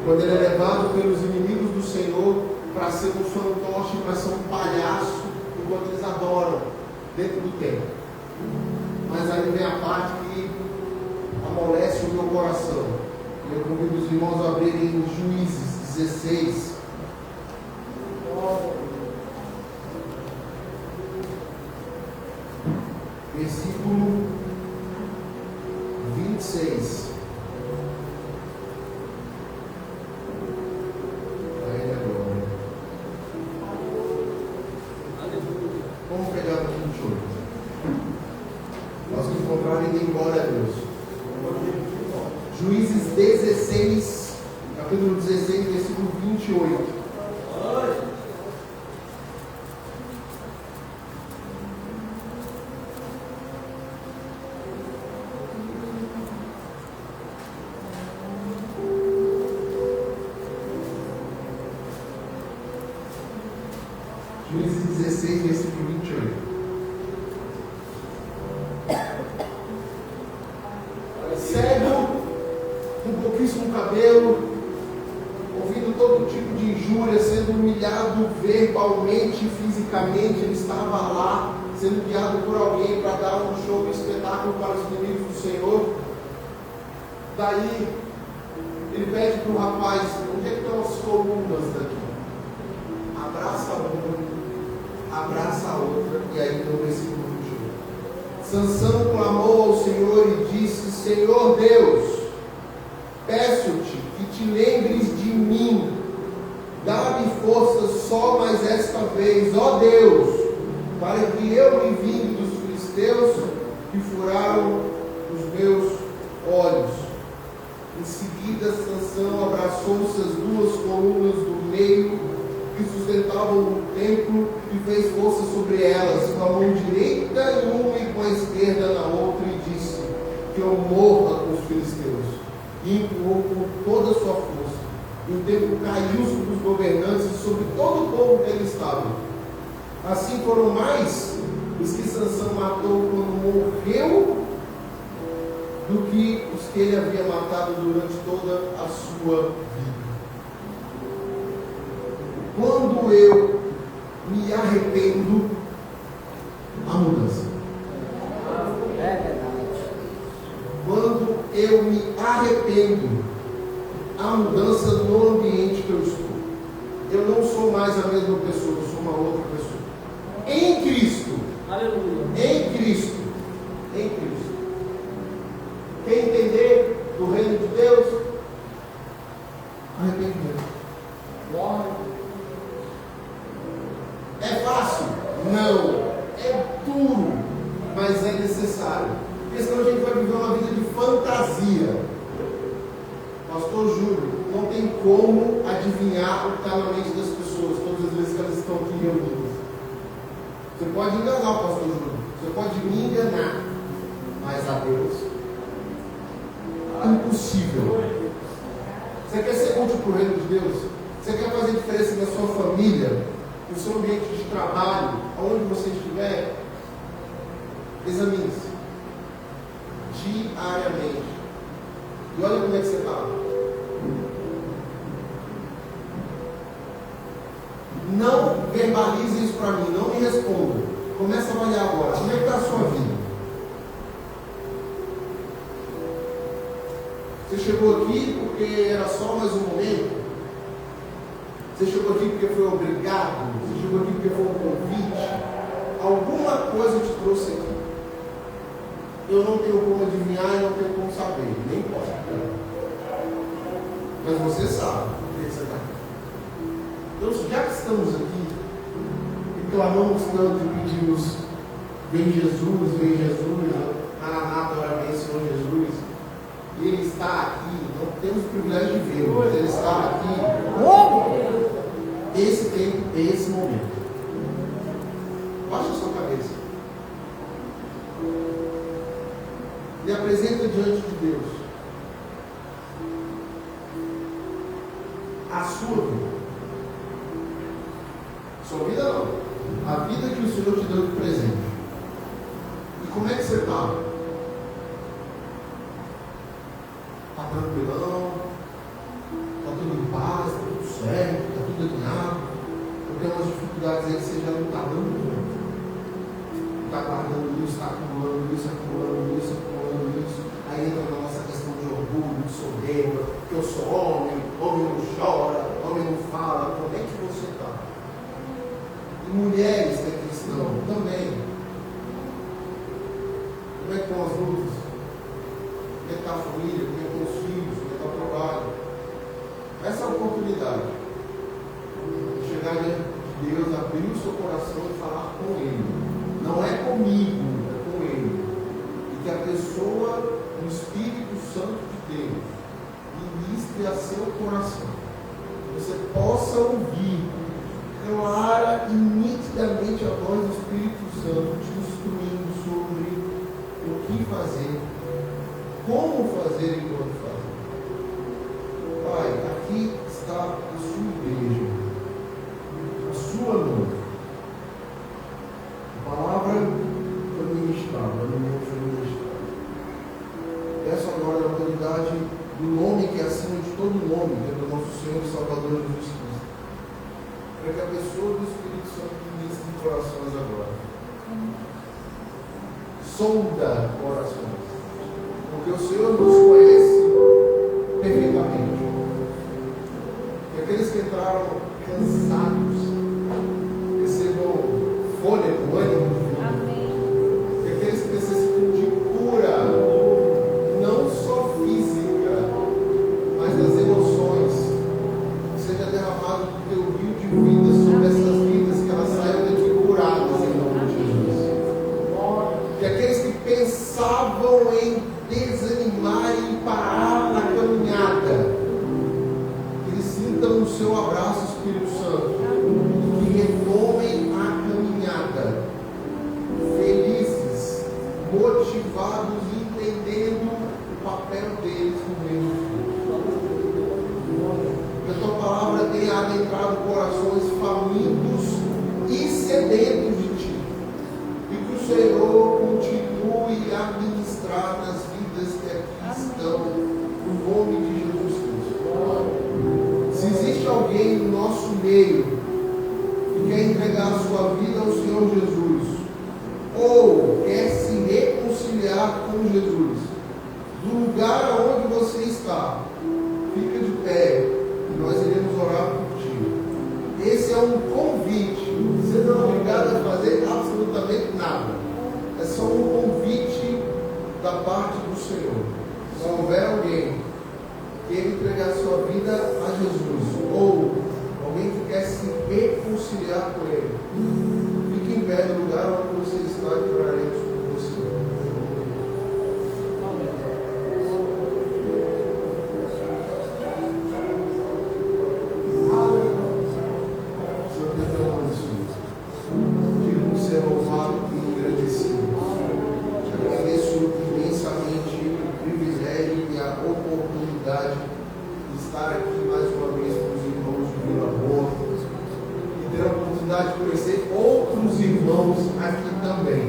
Quando ele é levado pelos inimigos do Senhor para ser um fantoche, para ser um palhaço, enquanto eles adoram dentro do templo. Mas aí vem a parte que amolece o meu coração. Eu convido os irmãos a abrirem Juízes 16. Versículo 26. Aí agora. Vamos pegar o 28. Nós que encontrarem, deem glória a Deus. Juízes 16, capítulo 16, versículo 28. Juízes 16, versículo 28. Cego, com pouquíssimo cabelo, ouvindo todo tipo de injúria, sendo humilhado verbalmente e fisicamente, ele estava lá, sendo guiado por alguém para dar um show, um espetáculo para os inimigos do Senhor. Daí, ele pede para o rapaz: onde é que estão as colunas daqui? Abraça uma, abraça a outra, e aí no versículo 21. Sansão clamou ao Senhor e disse: Senhor Deus, peço-te que te lembres de mim, dá-me força só mais esta vez, ó Deus, para que eu me vingue dos filisteus que furaram os meus olhos. Em seguida, Sansão abraçou-se as duas colunas do meio que sustentavam o templo e fez força sobre elas, com a mão direita em uma e com a esquerda na outra, e disse: que eu morra com os filisteus. E empurrou com toda a sua força. E o templo caiu sobre os governantes e sobre todo o povo que ele estava. Assim foram mais os que Sansão matou quando morreu do que os que ele havia matado durante toda a sua vida. Quando eu me arrependo, a mudança. Quando eu me arrependo, a mudança no ambiente que eu estou. Eu não sou mais a mesma pessoa, eu sou uma outra pessoa. Em Cristo. Aleluia. Em Cristo. Em Cristo. Quem entender do reino de Deus, arrependimento. É fácil? Não. É duro, mas é necessário. Porque senão a gente vai viver uma vida de fantasia. Pastor Júlio, não tem como adivinhar o que está na mente das pessoas todas as vezes que elas estão aqui reunidas. Você pode enganar o pastor Júlio, você pode me enganar, mas a Deus, impossível. Você quer ser útil para o reino de Deus? Você quer fazer diferença na sua família? no seu ambiente de trabalho, aonde você estiver, examine-se diariamente. E olha como é que você está. Não verbalize isso para mim, não me responda. Comece a avaliar agora. Como é que está a sua vida? Você chegou aqui porque era só mais um momento? Você chegou aqui porque foi obrigado? Você chegou aqui porque foi um convite? Alguma coisa te trouxe aqui. Eu não tenho como adivinhar e não tenho como saber, nem posso. Mas você sabe por que você está aqui. Então, já que estamos aqui e clamamos tanto e pedimos: vem Jesus, Maranata, ora vem, Senhor Jesus. E Ele está aqui, não temos o privilégio de vê-lo, mas Ele está aqui. Esse tempo, esse momento. Baixa a sua cabeça e apresenta diante de Deus a sua vida. Sua vida não, a vida que o Senhor te deu de presente. E como é que você está? Está tranquilão? Está tudo em paz? Está tudo certo? Está tudo alinhado? Ou tem umas dificuldades aí que você já não está dando conta? Está guardando isso, está acumulando isso, acumulando isso. Aí entra na nossa questão de orgulho, de soberba, que eu sou homem não chora, homem não fala. Como é que você está? E mulheres que é cristão também. Como é que estão as lutas? Como é que está a família? Como é que estão os filhos? Como é que está o trabalho? Essa é a oportunidade de chegar diante de Deus, abrir o seu coração e falar com Ele. Não é comigo, é com Ele. E que a pessoa, o Espírito Santo de Deus, ministre a seu coração. Que você possa ouvir clara e nitidamente a voz do Espírito Santo te instruindo sobre o que fazer, como fazer e quando fazer. Pai, aqui está a sua igreja, a sua noiva. A palavra foi ministrada, o alimento foi ministrado. Peço agora a autoridade do nome que é acima de todo nome, que é do nosso Senhor e Salvador Jesus Cristo, para que a pessoa do Espírito Santo ministre em corações agora. Sonda corações, porque o Senhor nos conhece perfeitamente. E aqueles que entraram cansados recebam fôlego, ânimo de vida. E aqueles que necessitam de cura, não só física, mas das emoções, seja derramado do teu rio de vida sobre essas vidas, que elas saiam daqui curadas em nome de Jesus. E aqueles que pensavam em desanimar e parar na caminhada, que eles sintam o seu abraço, Espírito Santo, e que retomem a caminhada, felizes, motivados e entendendo o papel deles no meio. Que a tua palavra tenha adentrado corações famintos e sedentos de ti. E que o Senhor continue a ministrar nas vidas que aqui estão, no nome de Jesus Cristo. Se existe alguém no nosso meio que quer entregar a sua vida ao Senhor Jesus, ou quer se reconciliar com Jesus, do lugar onde você está, fica de pé e nós iremos orar por ti. Esse é um convite. Você não é obrigado a fazer absolutamente nada. É só um convite da parte do Senhor. Se houver alguém que queira entregar sua vida a Jesus, ou alguém que quer se reconciliar com Ele, fique em pé no lugar onde você está e oraremos por você. Senhor, Deus é abençoe. Digo ser louvado e agradecido. Te agradeço imensamente o privilégio e a oportunidade de estar aqui mais uma vez com aqui também.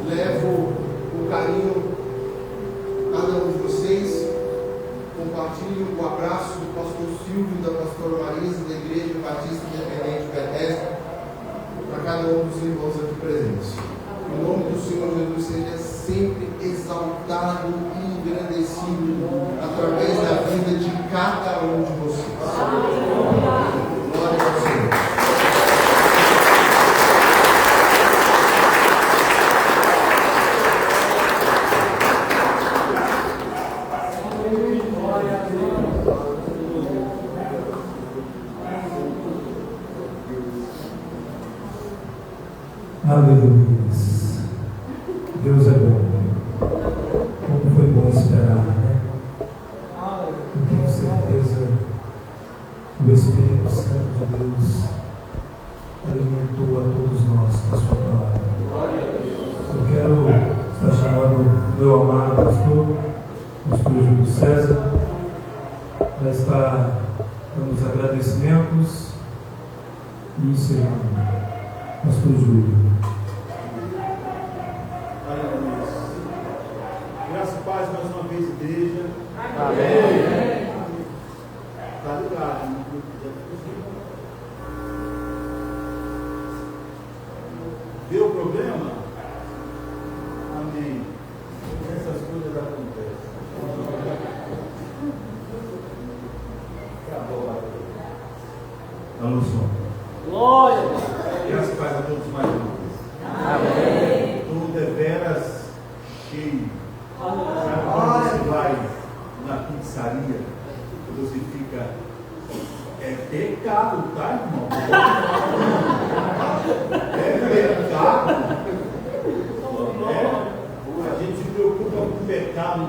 Levo com carinho cada um de vocês. Compartilho o abraço do pastor Silvio e da pastora Marisa, da Igreja Batista Independente Bethesda, para cada um dos irmãos aqui presentes. O nome do Senhor Jesus seja sempre exaltado e engrandecido através da vida de cada um de vocês. Glória ao Senhor. Aleluia. Deus é bom. Como foi bom esperar, né? Eu tenho certeza que o Espírito Santo de Deus alimentou a todos nós com a sua palavra. Eu quero estar chamando meu amado pastor Júlio César, para estar dando os agradecimentos e encerrando. Pastor Júlio. Graça e paz mais uma vez, igreja. Amém. Está ligado, né? Deu problema? Amém. Essas coisas acontecem. Acabou. Está no som. Glória. Graças e paz a todos mais uma vez. Amém. Tudo deveras cheio. Sabe quando você vai na pizzaria e você fica. É pecado, tá, irmão? É pecado. A gente se preocupa com o pecado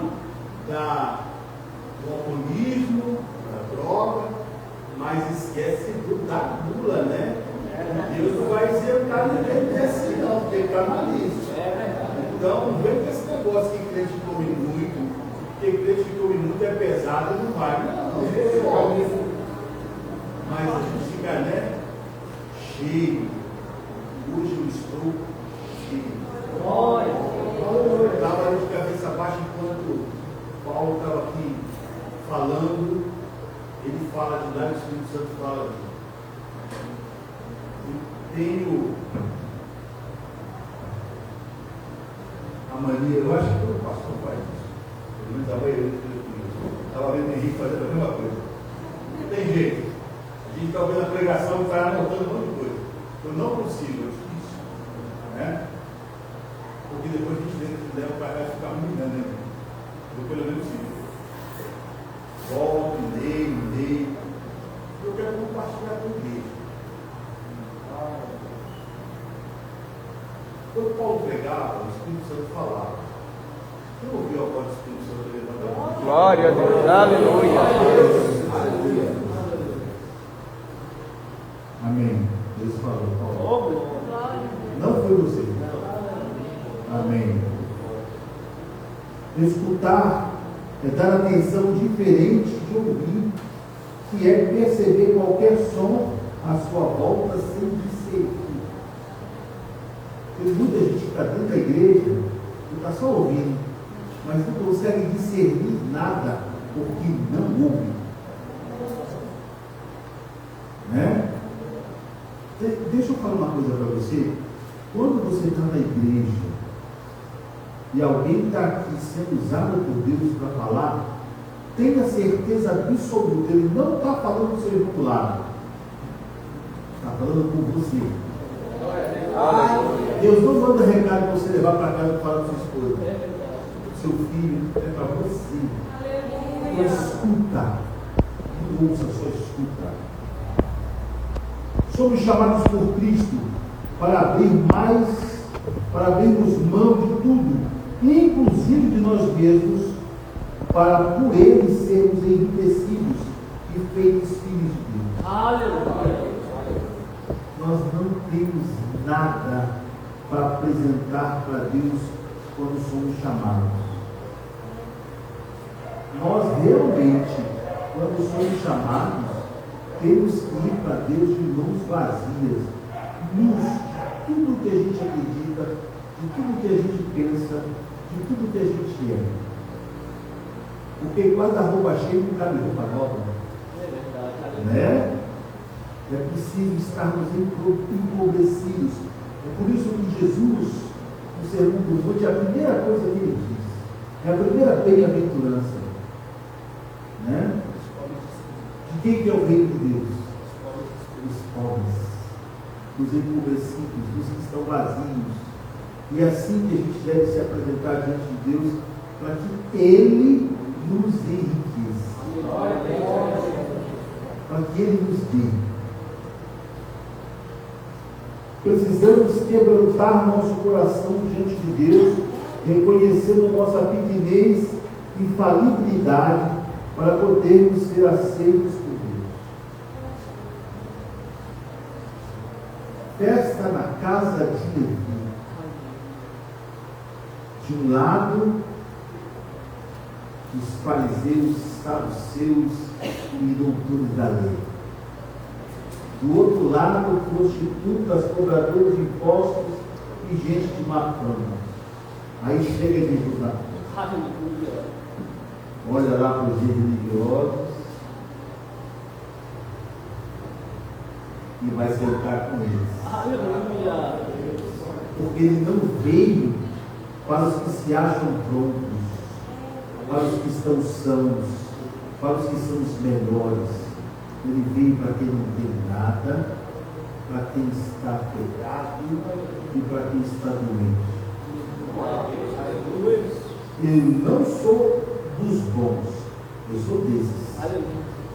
do alcoolismo, da droga, mas esquece da gula, né? Deus não vai isentar ninguém desse não, porque está na lista. Então, não vem com esse negócio que crente come muito, porque crente que come muito é pesado e não vai, não. Mas a gente fica, né? Cheio. Hoje eu estou cheio. Eu estava de cabeça baixa enquanto Paulo estava aqui falando. Ele fala de lá e o Espírito Santo fala de tenho a mania, eu acho que todo pastor faz isso. Pelo menos a maioria estava vendo o Henrique fazendo a mesma coisa. Não tem jeito. A gente está vendo a pregação e está anotando um monte de coisa. Eu não consigo, é difícil. Né? Porque depois a gente leva para cá e fica mirando, né? Eu pelo menos sim. Volto, leio. Eu quero compartilhar com Deus. Quando Paulo pregava, o Espírito Santo falava. Você ouviu a voz do Espírito Santo levantar a mão? Glória a Deus. Aleluia. Aleluia. Amém. Deus falou, Paulo. Não foi você. Amém. Escutar é dar atenção diferente de ouvir, que é perceber qualquer som à sua volta sem discernir. Tem muita gente que está dentro da igreja e está só ouvindo, mas não consegue discernir nada porque não ouve. Né? Deixa eu falar uma coisa para você. Quando você está na igreja e alguém está aqui sendo usado por Deus para falar, tenha certeza absoluta, ele não está falando do seu irmão do lado, está falando com você. Deus não manda recado para você levar para casa e falar com sua esposa, seu filho, é para você. Escuta, não ouça, só escuta. Somos chamados por Cristo para abrirmos mão de tudo, inclusive de nós mesmos, para por Ele sermos enriquecidos e feitos filhos de Deus. Aleluia. Nós não temos nada para apresentar para Deus quando somos chamados. Nós realmente, quando somos chamados, temos que ir para Deus de mãos vazias, nus, que a gente acredita, de tudo que a gente pensa, de tudo que a gente é. Porque guarda-roupa cheio não cabe roupa nova. É verdade. Né? É preciso estarmos empobrecidos. É por isso que Jesus, no Sermão do Monte, a primeira coisa que ele diz, é a primeira bem-aventurança. Né? De quem que é o reino de Deus? Dos pobres, dos empobrecidos, dos que estão vazios. E é assim que a gente deve se apresentar diante de Deus, para que Ele nos enriqueça. Para que Ele nos dê. Precisamos quebrantar nosso coração diante de Deus, reconhecendo nossa pequenez e falibilidade, para podermos ser aceitos por Deus. Festa na casa de Levi. De um lado, os fariseus, saduceus e doutores da lei. Do outro lado, prostitutas, cobradores de impostos e gente de má fama. Aí chega Jesus na porta. Olha lá para os religiosos e vai sentar com eles. Aleluia. Porque ele não veio para os que se acham prontos, para os que estão sãos, para os que são os melhores. Ele veio para quem não tem nada, para quem está pegado e para quem está doente. Eu não sou dos bons, eu sou desses.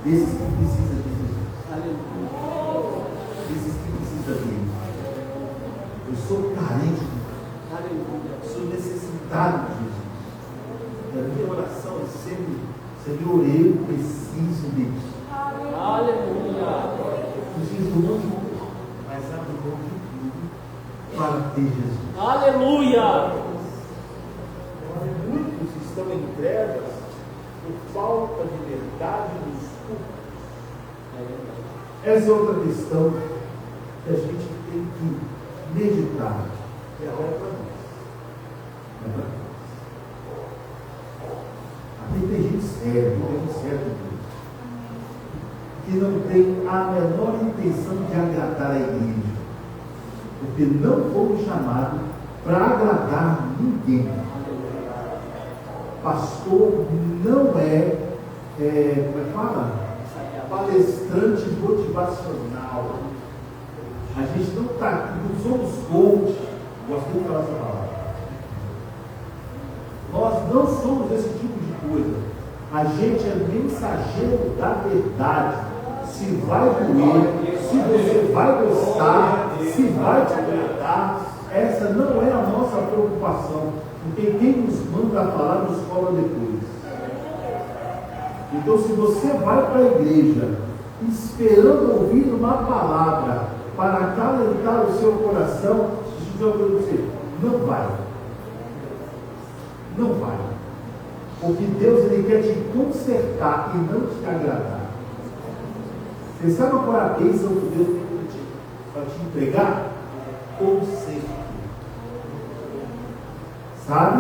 Desses que precisam de Jesus. Desses que precisam dele. Eu sou carente, sou necessitado de Jesus. E a minha oração é sempre: Senhor, eu preciso de ti. Aleluia. Preciso muito, mas abro mão de tudo para ter Jesus. Aleluia. Muitos estão em trevas por falta de verdade nos cultos. Essa é outra questão que a gente tem que meditar. E agora é para nós. É para nós. Aqui tem gente séria, tem gente séria que não tem a menor intenção de agradar a igreja. Porque não fomos chamados para agradar ninguém. Pastor não é, como é que fala? Palestrante motivacional. A gente não está aqui, não somos coach. Gosto de falar essa palavra. Nós não somos esse tipo de coisa. A gente é mensageiro da verdade. Se vai doer, se você vai gostar, se vai te agradar, essa não é a nossa preocupação. Porque quem nos manda falar nos cobra depois. Então, se você vai para a igreja esperando ouvir uma palavra para acalentar o seu coração, deixa eu dizer para você, não vai. Não vai. Porque Deus, Ele quer te consertar e não te agradar. Você sabe qual é a bênção que Deus tem para te entregar? Conserto. Sabe?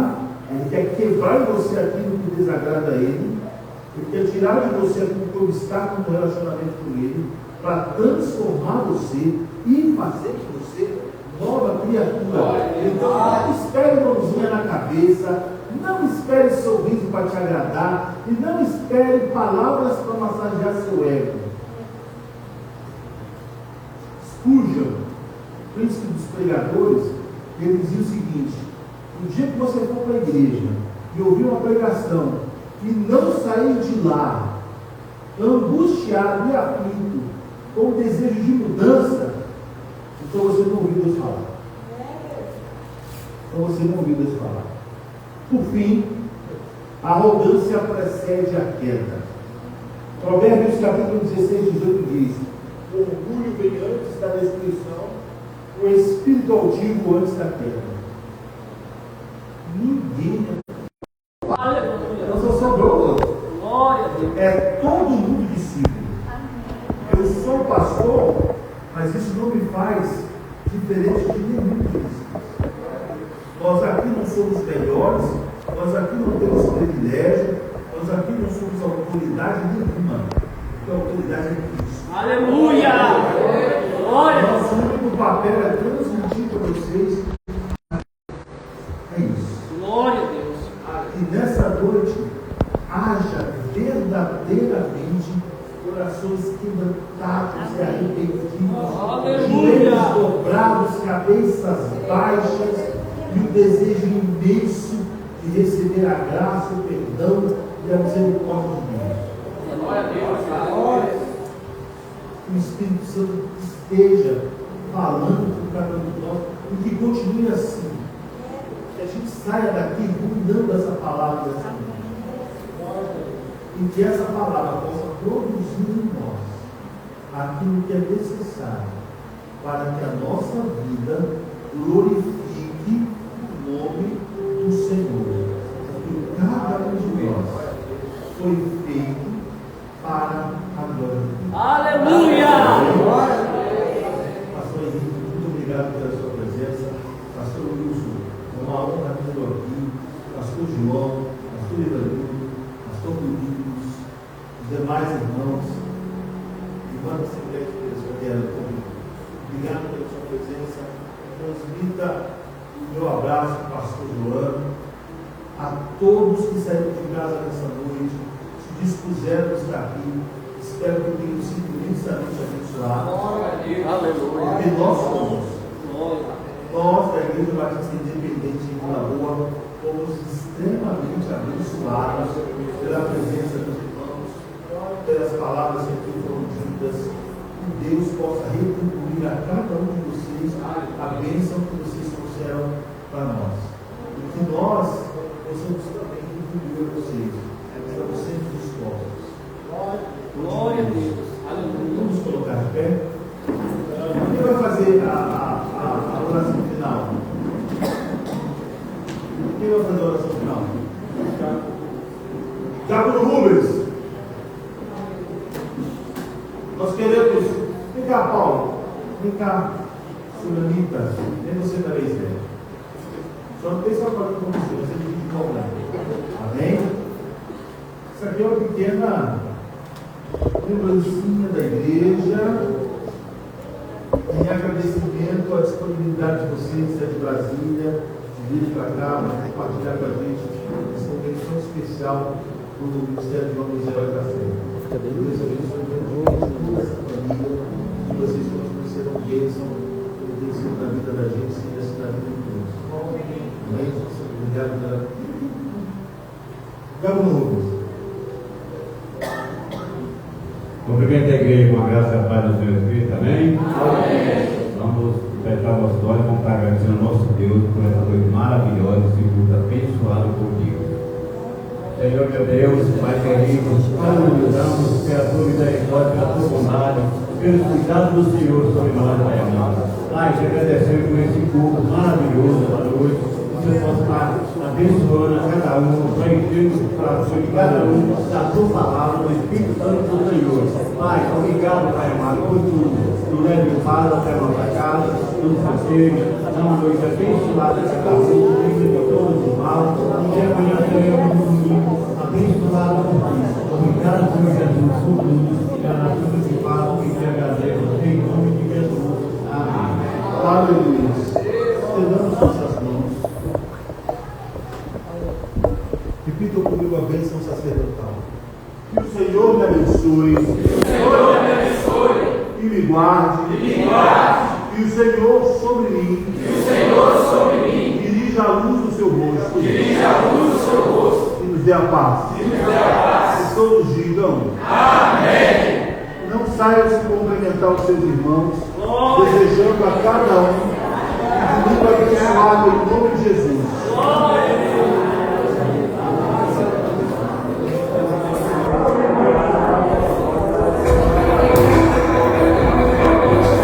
Ele quer quebrar em você aquilo que desagrada a Ele. Ele quer tirar de você aquilo que obstáculo no relacionamento com Ele, para transformar você e fazer de você nova criatura. Então não espere mãozinha na cabeça, não espere sorriso para te agradar e não espere palavras para massagear seu ego. Spurgeon, príncipe dos pregadores, ele dizia o seguinte: no dia que você for para a igreja e ouvir uma pregação e não sair de lá angustiado e aflito, com o desejo de mudança, então você não ouviu Deus falar. Então você não ouviu Deus falar. Por fim, a arrogância precede a queda. Provérbios capítulo 16, 18 diz: o orgulho vem antes da destruição, o espírito altivo antes da queda. Ninguém não sobrou. Glória a Deus. É todo mundo discípulo. Eu sou pastor, mas isso não me faz diferente de nenhum de aqui não somos melhores, nós aqui não temos privilégio, nós aqui não somos autoridade nenhuma, porque a autoridade é Cristo. Aleluia! Glória! Nosso único papel é transmitir para vocês. É isso. Glória a Deus! E nessa noite, haja verdadeiramente corações quebrantados e arrependidos, joelhos dobrados, cabeças baixas e o desejo imenso de receber a graça, o perdão e a misericórdia de Deus. Glória a Deus! Que o Espírito Santo esteja falando com cada um de nós e que continue assim. Que a gente saia daqui ruminando essa palavra dessa noite. E que essa palavra possa produzir em nós aquilo que é necessário para que a nossa vida glorifique o nome do Senhor. Porque cada um de nós foi feito para a glória de Deus. Aleluia! Pastor Henrique, muito obrigado pela sua presença. Pastor Wilson, é uma honra tê-lo aqui. Pastor João, Pastor Ivanildo, Pastor Domingos, os demais irmãos, irmã da Assembleia de Presbiteriana, obrigado pela sua presença. Transmita o meu abraço para o Pastor João, a todos que saíram de casa nessa noite, se dispuseram a estar aqui. Espero que tenham sido imensamente abençoados. Aleluia! Porque nós da Igreja Batista Independente em Vila Boa, fomos extremamente abençoados pela presença dos irmãos, pelas palavras que aqui foram ditas. Que Deus possa retribuir a cada um de vocês a bênção que vocês trouxeram para nós. E que nós possamos também retribuir a vocês. Estamos sempre dispostos. Glória a Deus! Aleluia! Vamos colocar de pé. Quem vai fazer a oração final? Quem vai fazer a oração final? Diácono Rubens. Nós queremos. Vem cá, Paulo. Vem cá, Sulanita. Vem você também, Zé. Só não tem só para com você, você tem que comprar. Amém? Isso aqui é uma pequena lembrancinha da igreja, em agradecimento à disponibilidade de vocês, de Brasília, de vir para cá, para compartilhar com a gente essa convenção especial do Ministério de Homens Heróis da Fé. Deus abençoe toda essa família, que vocês continuem sendo bênção, tem sido na vida da gente, sim, na vida de Deus. Amém? Obrigado. Diácono Rubens. Cumprimento a igreja com a graça e a paz do Senhor Espírito, amém? Amém. Vamos fechar nossos olhos, vamos estar agradecendo ao nosso Deus por essa noite maravilhosa, esse culto abençoado por Deus. Senhor meu Deus, Pai querido, nós damos pela tua misericórdia, pela tua bondade, pelo cuidado do Senhor sobre nós, Pai amado. Pai, te agradecemos por esse culto maravilhoso da noite. Você possa estar abençoando a cada um, preenchendo o coração de cada um da tua palavra, do Espírito Santo do Senhor. Pai, obrigado, Pai amado, por tudo. Tu leve o paz até a nossa casa, nos proteja, dá uma noite abençoada a cada um, livre de todos os mal, e amanhã teremos um domingo abençoado por ti. Obrigado, Senhor Jesus, por tudo, pela tudo que faz, que te agradeço, em nome de Jesus. Amém. Aleluia. Estendamos nossas mãos. Repita comigo a bênção sacerdotal. Que o Senhor me abençoe. E me guarde. E o Senhor sobre mim. Dirija a luz do seu rosto. E nos dê a paz. E todos digam. Amém. Não saia de cumprimentar os seus irmãos, desejando a cada um um domingo abençoado em nome de Jesus.